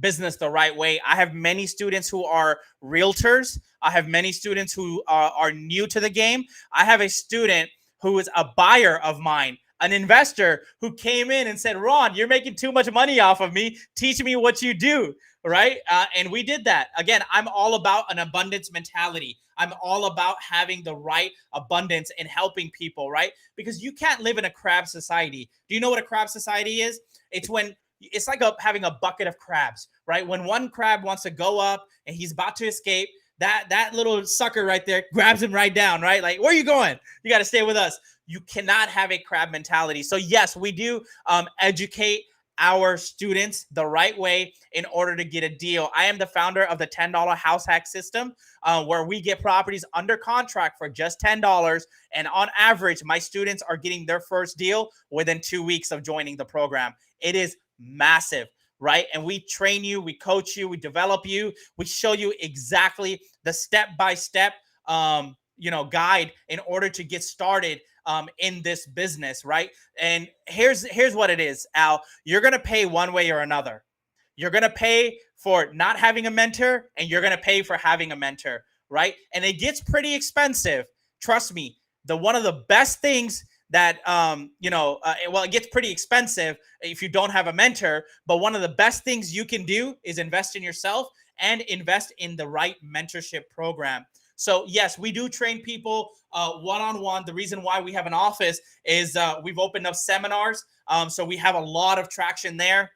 business the right way. I have many students who are realtors. I have many students who are new to the game. I have a student who is a buyer of mine, an investor who came in and said, Ron, you're making too much money off of me. Teach me what you do. Right. And we did that. Again, I'm all about an abundance mentality. I'm all about having the right abundance and helping people. Right. Because you can't live in a crab society. Do you know what a crab society is? It's like having a bucket of crabs. Right. When one crab wants to go up and he's about to escape, that little sucker right there grabs him right down. Right. Like, where are you going? You got to stay with us. You cannot have a crab mentality. So yes, we do educate our students the right way in order to get a deal. I am the founder of the $10 house hack system, where we get properties under contract for just $10. And on average, my students are getting their first deal within 2 weeks of joining the program. It is massive, right? And we train you, we coach you, we develop you, we show you exactly the step-by-step, guide in order to get started in this business, right? And here's what it is, Al. You're going to pay one way or another. You're going to pay for not having a mentor, and you're going to pay for having a mentor, right? And it gets pretty expensive. Trust me. One of the best things that, it gets pretty expensive if you don't have a mentor, but one of the best things you can do is invest in yourself and invest in the right mentorship program. So yes, we do train people one-on-one. The reason why we have an office is we've opened up seminars. So we have a lot of traction there,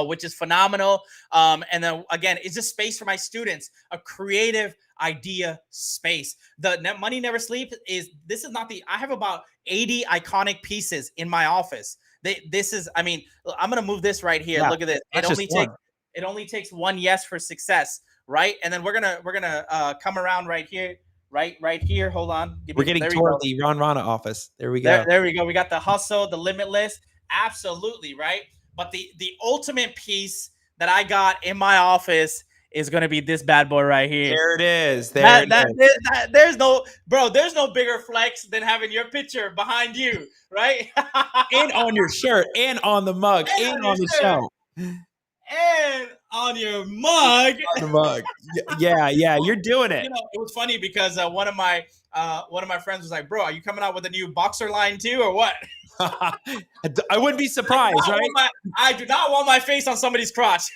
which is phenomenal. And then again, it's just space for my students, a creative idea space. The Money Never Sleeps I have about 80 iconic pieces in my office. I'm going to move this right here. Yeah, look at this. It only takes one yes for success. Right. And then we're gonna come around right here. Right here. Hold on. We're getting toward the Ron Rana office. There we go. There we go. We got the hustle, the limitless. Absolutely. Right. But the ultimate piece that I got in my office is going to be this bad boy right here. There it is. There's no bigger flex than having your picture behind you. Right. And on your shirt and on the mug and on the show. And on your mug. The mug. Yeah, you're doing it. It was funny because one of my friends was like, "Bro, are you coming out with a new boxer line too, or what?" I wouldn't be surprised, right? I do not want my face on somebody's crotch.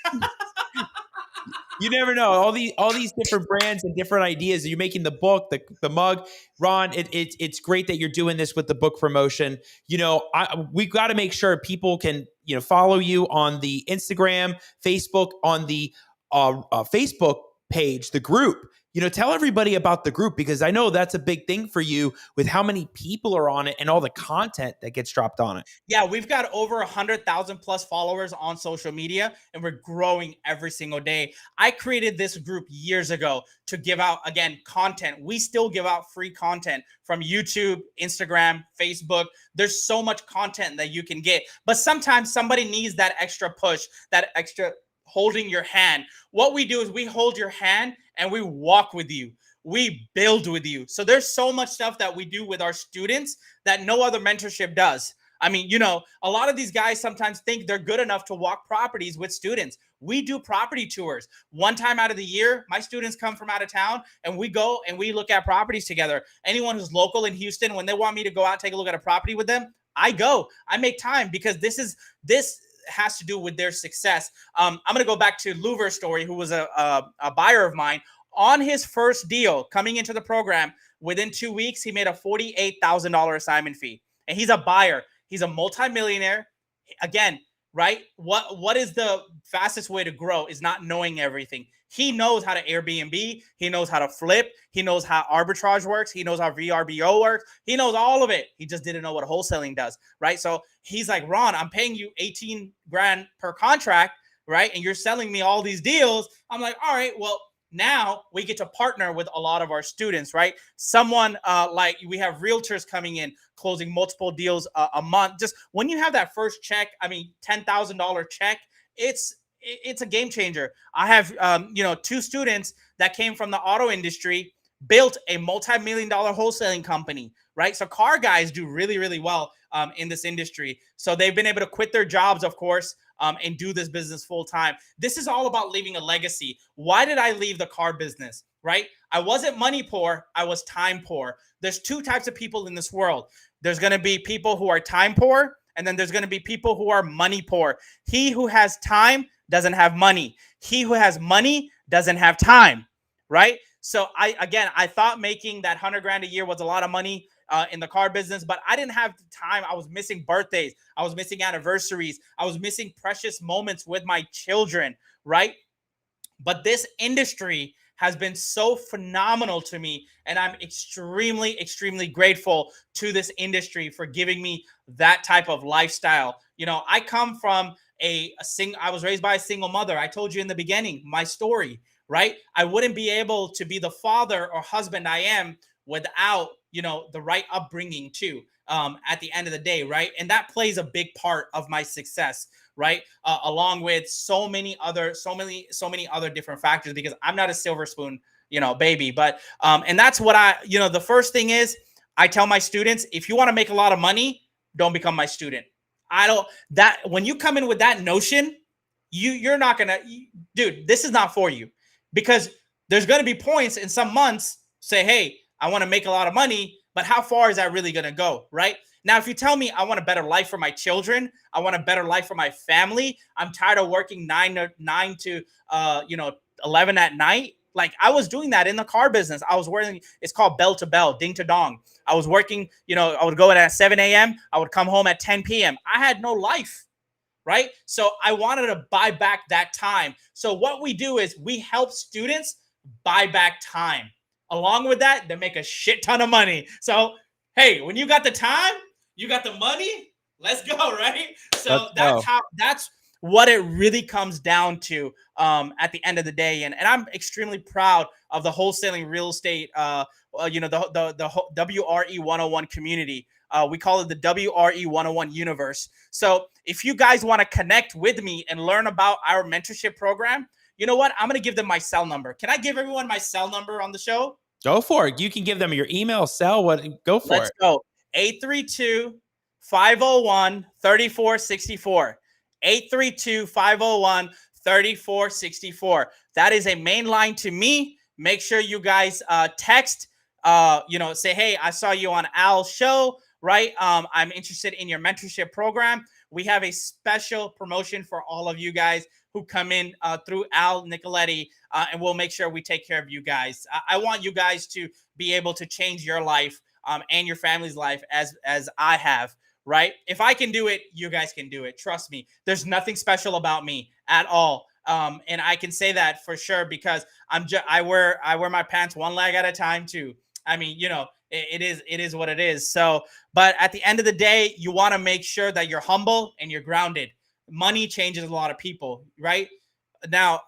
You never know. All these different brands and different ideas. You're making the book, the mug. Ron, it's great that you're doing this with the book promotion. We got to make sure people can follow you on the Instagram, Facebook, on the Facebook page, the group. Tell everybody about the group, because I know that's a big thing for you with how many people are on it and all the content that gets dropped on it. Yeah, we've got over 100,000 plus followers on social media, and we're growing every single day. I created this group years ago to give out, again, content. We still give out free content from YouTube, Instagram, Facebook. There's so much content that you can get, but sometimes somebody needs that extra push, that extra holding your hand. What we do is we hold your hand and we walk with you. We build with you. So there's so much stuff that we do with our students that no other mentorship does. I mean, a lot of these guys sometimes think they're good enough to walk properties with students. We do property tours. One time out of the year, my students come from out of town and we go and we look at properties together. Anyone who's local in Houston, when they want me to go out and take a look at a property with them, I go. I make time because this has to do with their success. I'm going to go back to Louver's story, who was a buyer of mine. On his first deal coming into the program, within 2 weeks, he made a $48,000 assignment fee. And he's a buyer. He's a multimillionaire. Again, right? What is the fastest way to grow is not knowing everything. He knows how to Airbnb. He knows how to flip. He knows how arbitrage works. He knows how VRBO works. He knows all of it. He just didn't know what wholesaling does, right? So he's like, Ron, I'm paying you 18 grand per contract, right? And you're selling me all these deals. I'm like, all right, well, now we get to partner with a lot of our students, right? Someone like we have realtors coming in, closing multiple deals a month. Just when you have that first check, I mean, $10,000 check, it's a game changer. I have, 2 students that came from the auto industry, built a multi-million-dollar wholesaling company, right? So car guys do really, really well in this industry. So they've been able to quit their jobs, of course, and do this business full time. This is all about leaving a legacy. Why did I leave the car business, right? I wasn't money poor. I was time poor. There's 2 types of people in this world. There's going to be people who are time poor, and then there's going to be people who are money poor. He who has time doesn't have money. He who has money doesn't have time, right? So I thought making that 100 grand a year was a lot of money in the car business, but I didn't have the time. I was missing birthdays. I was missing anniversaries. I was missing precious moments with my children, right? But this industry has been so phenomenal to me, and I'm extremely, extremely grateful to this industry for giving me that type of lifestyle. I come from I was raised by a single mother. I told you in the beginning, my story, right? I wouldn't be able to be the father or husband I am without, the right upbringing too, at the end of the day, right? And that plays a big part of my success, right? Along with so many other different factors, because I'm not a silver spoon, baby. But, and that's what the first thing is, I tell my students, if you want to make a lot of money, don't become my student. When you come in with that notion, you're not going to, dude, this is not for you, because there's going to be points in some months say, hey, I want to make a lot of money, but how far is that really going to go? Right now, if you tell me I want a better life for my children, I want a better life for my family, I'm tired of working 9 to 11 at night. Like I was doing that in the car business. I was working, it's called bell to bell, ding to dong. I was working, I would go in at 7 a.m. I would come home at 10 p.m. I had no life, right? So I wanted to buy back that time. So what we do is we help students buy back time. Along with that, they make a shit ton of money. So, hey, when you got the time, you got the money, let's go, right? So that's what it really comes down to at the end of the day. And I'm extremely proud of the wholesaling real estate, the WRE 101 community. We call it the WRE 101 universe. So if you guys want to connect with me and learn about our mentorship program, you know what? I'm going to give them my cell number. Can I give everyone my cell number on the show? Go for it. You can give them your email, cell. Go for it. Let's go. 832-501-3464. 832-501-3464. That is a main line to me. Make sure you guys text, say, hey, I saw you on Al's show, right? I'm interested in your mentorship program. We have a special promotion for all of you guys who come in through Al Nicoletti, and we'll make sure we take care of you guys. I want you guys to be able to change your life and your family's life as I have, right? If I can do it, you guys can do it. Trust me. There's nothing special about me at all. And I can say that for sure because I wear my pants one leg at a time too. I mean, it is what it is. So, but at the end of the day, you want to make sure that you're humble and you're grounded. Money changes a lot of people, right? Now,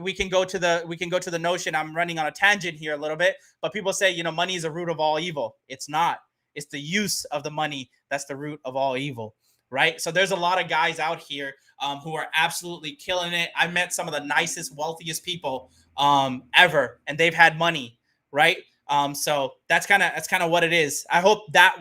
we can go to the notion. I'm running on a tangent here a little bit, but people say, money is the root of all evil. It's not. It's the use of the money that's the root of all evil, right? So there's a lot of guys out here who are absolutely killing it. I met some of the nicest, wealthiest people ever, and they've had money, right? So that's kind of what it is. I hope that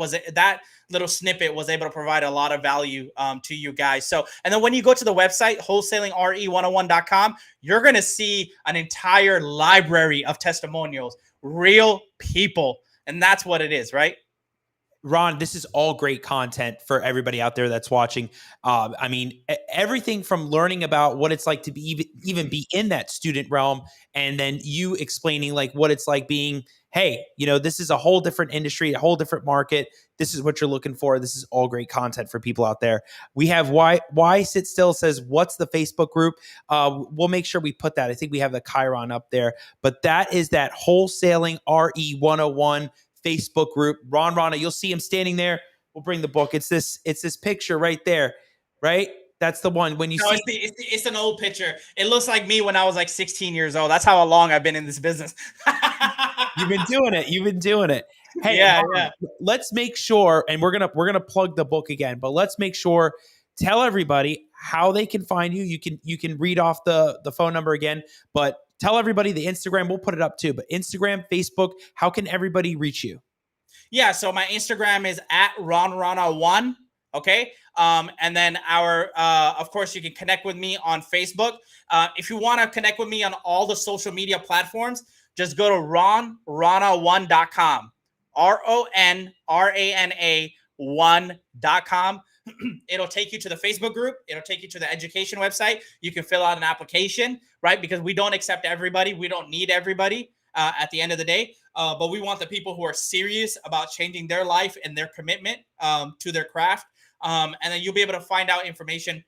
little snippet was able to provide a lot of value to you guys. So, and then when you go to the website, wholesalingre101.com, you're going to see an entire library of testimonials, real people. And that's what it is, right? Ron, this is all great content for everybody out there that's watching. I mean, everything from learning about what it's like to be even be in that student realm, and then you explaining like what it's like being, hey, this is a whole different industry, a whole different market. This is what you're looking for. This is all great content for people out there. We have why sit still says, what's the Facebook group? We'll make sure we put that. I think we have the Chiron up there, but that is that Wholesaling RE101 Facebook group. Ron Rana, you'll see him standing there. We'll bring the book. It's this picture right there, right? That's the one. When you see, it's an old picture. It looks like me when I was like 16 years old. That's how long I've been in this business. You've been doing it. Hey, yeah, Ron, yeah. Let's make sure, and we're gonna plug the book again, but let's make sure. Tell everybody how they can find you. You can read off the phone number again, but tell everybody the Instagram. We'll put it up too, but Instagram, Facebook, how can everybody reach you? Yeah, so my Instagram is at @RonRana1. Okay. And then of course, you can connect with me on Facebook. If you want to connect with me on all the social media platforms, just go to ronrana1.com. RONRANA1.com. It'll take you to the Facebook group. It'll take you to the education website. You can fill out an application, right? Because we don't accept everybody. We don't need everybody at the end of the day. But we want the people who are serious about changing their life and their commitment to their craft. And then you'll be able to find out information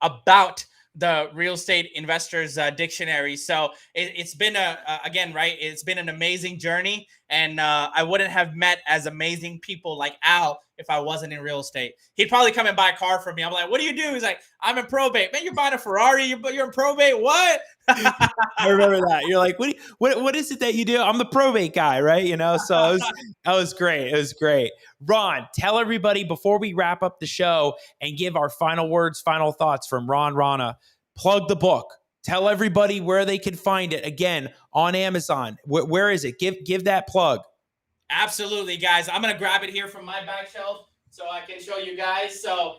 about the real estate investors dictionary. So it's been it's been an amazing journey, and I wouldn't have met as amazing people like Al if I wasn't in real estate. He'd probably come and buy a car from me. I'm like, what do you do? He's like, I'm in probate. Man, you're buying a Ferrari, you're in probate. What? I remember that. You're like, what is it that you do? I'm the probate guy, right? So that was great. It was great. Ron, tell everybody before we wrap up the show and give our final words, final thoughts from Ron Rana. Plug the book. Tell everybody where they can find it. Again, on Amazon. Where is it? Give that plug. Absolutely, guys. I'm going to grab it here from my back shelf so I can show you guys. So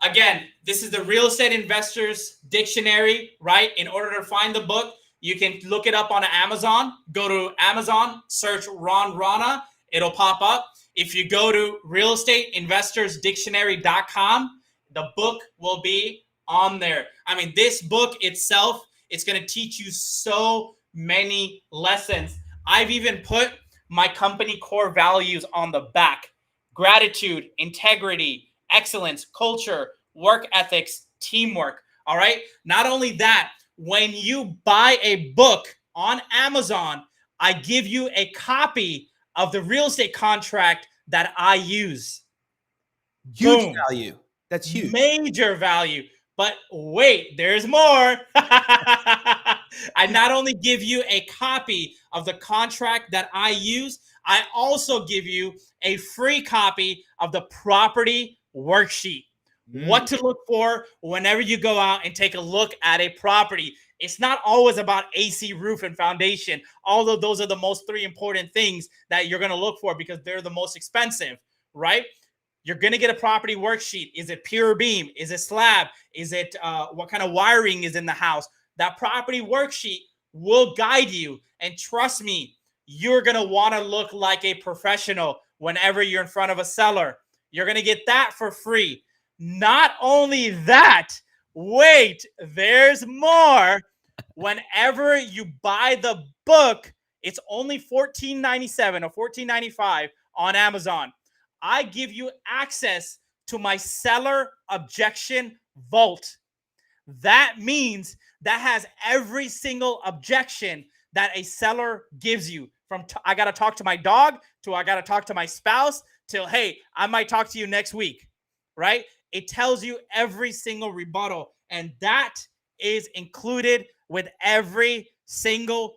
again, this is the Real Estate Investors Dictionary, right? In order to find the book, you can look it up on Amazon. Go to Amazon, search Ron Rana. It'll pop up. If you go to realestateinvestorsdictionary.com, the book will be on there. I mean, this book itself, it's going to teach you so many lessons. I've even put my company core values on the back: gratitude, integrity, excellence, culture, work ethics, teamwork. All right. Not only that, when you buy a book on Amazon, I give you a copy of the real estate contract that I use. Huge Boom. value. That's huge. Major value. But wait, there's more. I not only give you a copy of the contract that I use, I also give you a free copy of the property worksheet. What to look for whenever you go out and take a look at a property. It's not always about AC, roof, and foundation, although those are the most three important things that you're going to look for because they're the most expensive, right? You're going to get a property worksheet. Is it pure beam? Is it slab? Is it what kind of wiring is in the house? That property worksheet will guide you. And trust me, you're going to want to look like a professional whenever you're in front of a seller. You're going to get that for free. Not only that, wait, there's more. Whenever you buy the book, it's only $14.97 or $14.95 on Amazon. I give you access to my seller objection vault. That means that has every single objection that a seller gives you. From I got to talk to my dog, to I got to talk to my spouse, till, hey, I might talk to you next week, right? It tells you every single rebuttal, and that is included with every single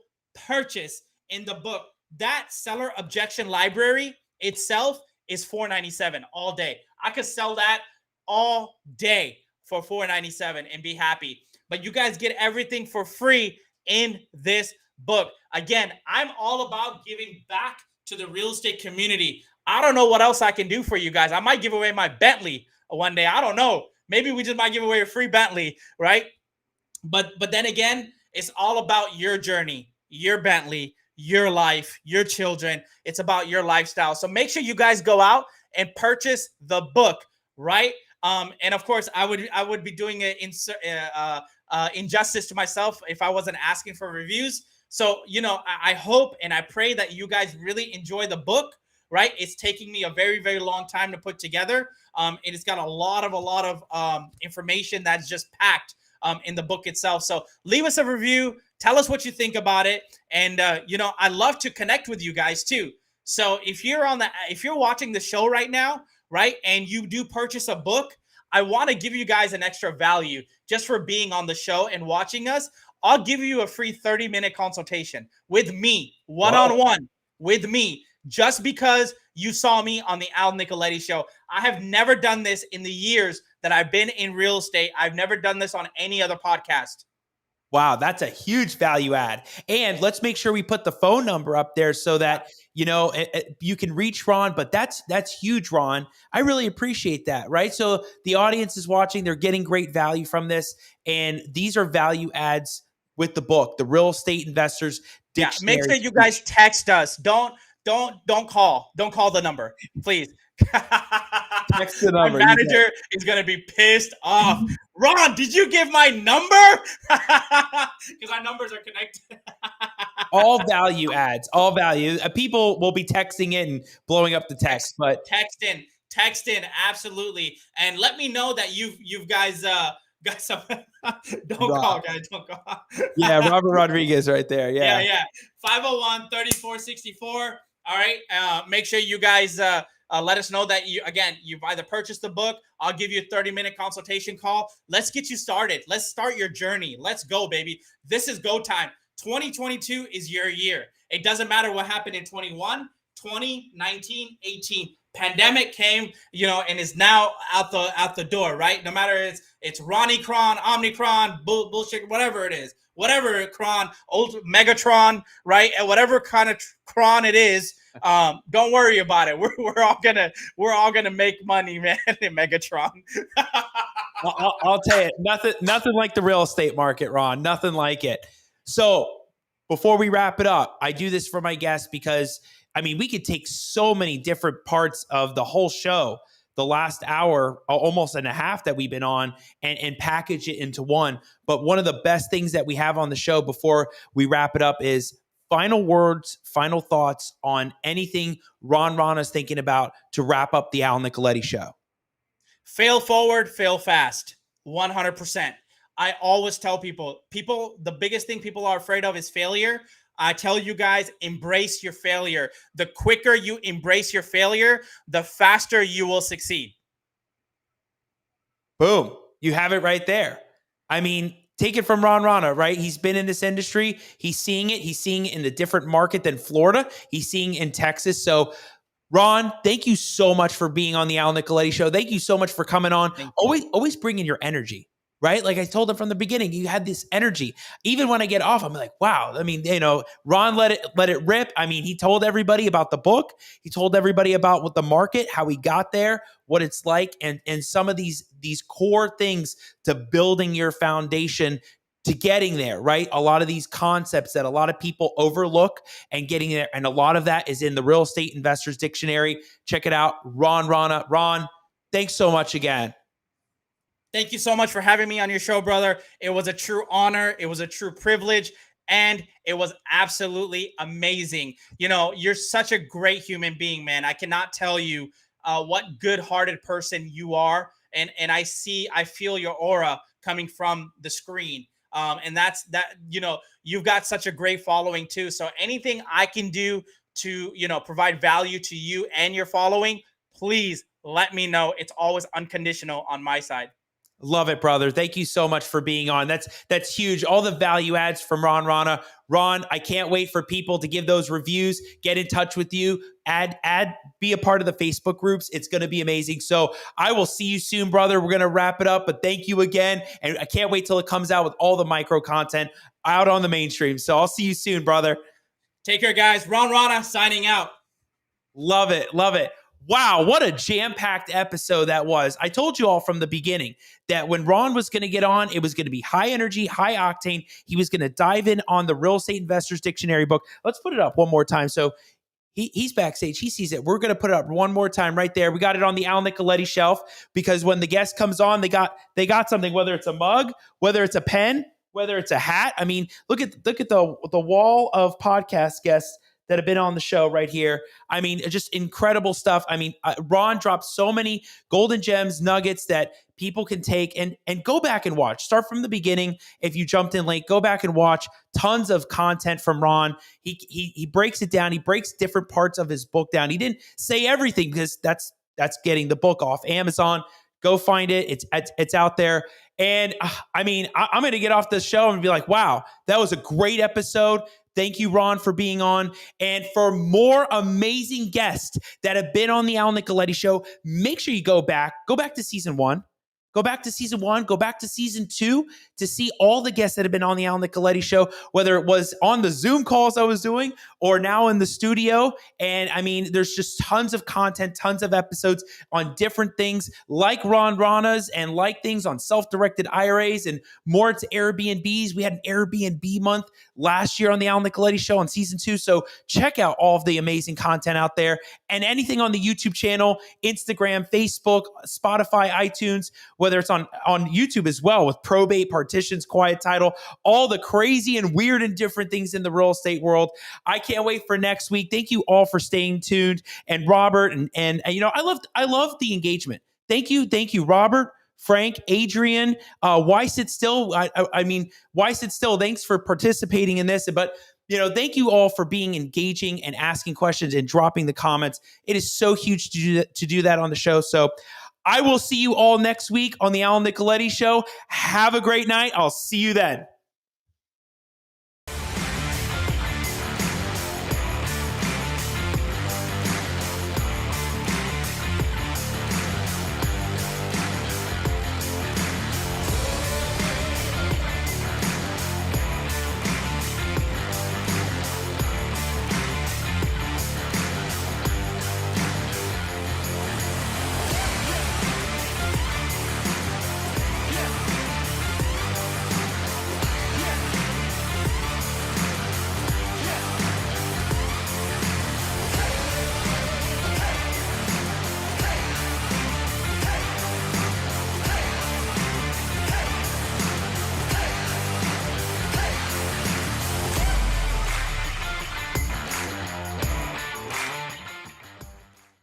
purchase in the book. That seller objection library itself is $4.97 all day. I could sell that all day for $4.97 and be happy. But you guys get everything for free in this book. Again, I'm all about giving back to the real estate community. I don't know what else I can do for you guys. I might give away my Bentley one day. I don't know. Maybe we just might give away a free Bentley, right? But then again, it's all about your journey, your Bentley, your life, your children. It's about your lifestyle. So make sure you guys go out and purchase the book, right? And of course, I would be doing it injustice to myself if I wasn't asking for reviews. So, I hope and I pray that you guys really enjoy the book, right? It's taking me a very, very long time to put together. It's got a lot of information that's just packed in the book itself. So leave us a review. Tell us what you think about it. And, I love to connect with you guys too. So if you're watching the show right now, right, and you do purchase a book, I want to give you guys an extra value just for being on the show and watching us. I'll give you a free 30-minute consultation with me, one-on-one with me, just because you saw me on the Al Nicoletti Show. I have never done this in the years that I've been in real estate. I've never done this on any other podcast. Wow, that's a huge value add. And let's make sure we put the phone number up there so that, you can reach Ron, but that's huge, Ron. I really appreciate that, right? So the audience is watching, they're getting great value from this. And these are value adds with the book, the Real Estate Investors Dictionary. Make sure you guys text us. Don't call. Don't call the number, please. Text the number. My manager is going to be pissed off. Ron, did you give my number? Because our numbers are connected. All value adds, all value. People will be texting in and blowing up the text, but text in, absolutely. And let me know that you guys got some. Don't call, guys. Don't call. Yeah, Robert Rodriguez right there. Yeah. 501-3464. All right. Make sure you guys let us know that you've either purchased the book. I'll give you a 30-minute consultation call. Let's get you started. Let's start your journey. Let's go, baby. This is go time. 2022 is your year. It doesn't matter what happened in 21, 20, 19, 18. Pandemic came, and is now out the door, right? No matter it's Ronnie Cron, Omnicron, bullshit, whatever it is, whatever Cron, old Megatron, right? And whatever kind of Cron it is, don't worry about it. We're all gonna make money, man. In Megatron. I'll tell you, nothing like the real estate market, Ron. Nothing like it. So before we wrap it up, I do this for my guests because we could take so many different parts of the whole show, the last hour, almost and a half that we've been on, and package it into one. But one of the best things that we have on the show before we wrap it up is final words, final thoughts on anything Ron Rana is thinking about to wrap up the Al Nicoletti Show. Fail forward, fail fast, 100%. I always tell people, the biggest thing people are afraid of is failure. I tell you guys, embrace your failure. The quicker you embrace your failure, the faster you will succeed. Boom. You have it right there. Take it from Ron Rana, right? He's been in this industry. He's seeing it. He's seeing it in a different market than Florida. He's seeing it in Texas. So, Ron, thank you so much for being on the Al Nicoletti Show. Thank you so much for coming on. Always bringing your energy. right? Like I told him from the beginning, you had this energy. Even when I get off, I'm like, wow. I mean, Ron let it rip. I mean, he told everybody about the book. He told everybody about what the market, how he got there, what it's like, and some of these core things to building your foundation to getting there, right? A lot of these concepts that a lot of people overlook and getting there. And a lot of that is in the Real Estate Investors Dictionary. Check it out. Ron Rana. Ron, thanks so much again. Thank you so much for having me on your show, brother. It was a true honor. It was a true privilege. And it was absolutely amazing. You're such a great human being, man. I cannot tell you what good-hearted person you are. And I feel your aura coming from the screen. And that's you've got such a great following too. So anything I can do to, provide value to you and your following, please let me know. It's always unconditional on my side. Love it, brother. Thank you so much for being on. That's huge. All the value adds from Ron Rana. Ron, I can't wait for people to give those reviews, get in touch with you, be a part of the Facebook groups. It's going to be amazing. So I will see you soon, brother. We're going to wrap it up, but thank you again. And I can't wait till it comes out with all the micro content out on the mainstream. So I'll see you soon, brother. Take care, guys. Ron Rana signing out. Love it. Love it. Wow, what a jam-packed episode that was. I told you all from the beginning that when Ron was going to get on, it was going to be high energy, high octane. He was going to dive in on the Real Estate Investors Dictionary book. Let's put it up one more time. So he's backstage. He sees it. We're going to put it up one more time right there. We got it on the Al Nicoletti shelf because when the guest comes on, they got something, whether it's a mug, whether it's a pen, whether it's a hat. I mean, look at the wall of podcast guests that have been on the show right here. I mean, just incredible stuff. I mean, Ron dropped so many golden gems, nuggets that people can take and go back and watch. Start from the beginning. If you jumped in late, go back and watch tons of content from Ron. He breaks it down. He breaks different parts of his book down. He didn't say everything because that's getting the book off Amazon. Go find it. It's out there. And I mean, I'm going to get off the show and be like, wow, that was a great episode. Thank you, Ron, for being on. And for more amazing guests that have been on the Al Nicoletti Show, make sure you go back to season 1. Go back to season 1, go back to season 2 to see all the guests that have been on the Al Nicoletti Show, whether it was on the Zoom calls I was doing or now in the studio. And I mean, there's just tons of content, tons of episodes on different things like Ron Rana's and like things on self-directed IRAs and more to Airbnbs. We had an Airbnb month last year on the Al Nicoletti Show on season 2. So check out all of the amazing content out there and anything on the YouTube channel, Instagram, Facebook, Spotify, iTunes, whether it's on YouTube as well with probate, partitions, quiet title, all the crazy and weird and different things in the real estate world. I can't wait for next week. Thank you all for staying tuned. And Robert, and I love the engagement. Thank you, Robert, Frank, Adrian, Why Sit Still? Why Sit Still? Thanks for participating in this. But thank you all for being engaging and asking questions and dropping the comments. It is so huge to do that on the show. So I will see you all next week on the Al Nicoletti Show. Have a great night. I'll see you then.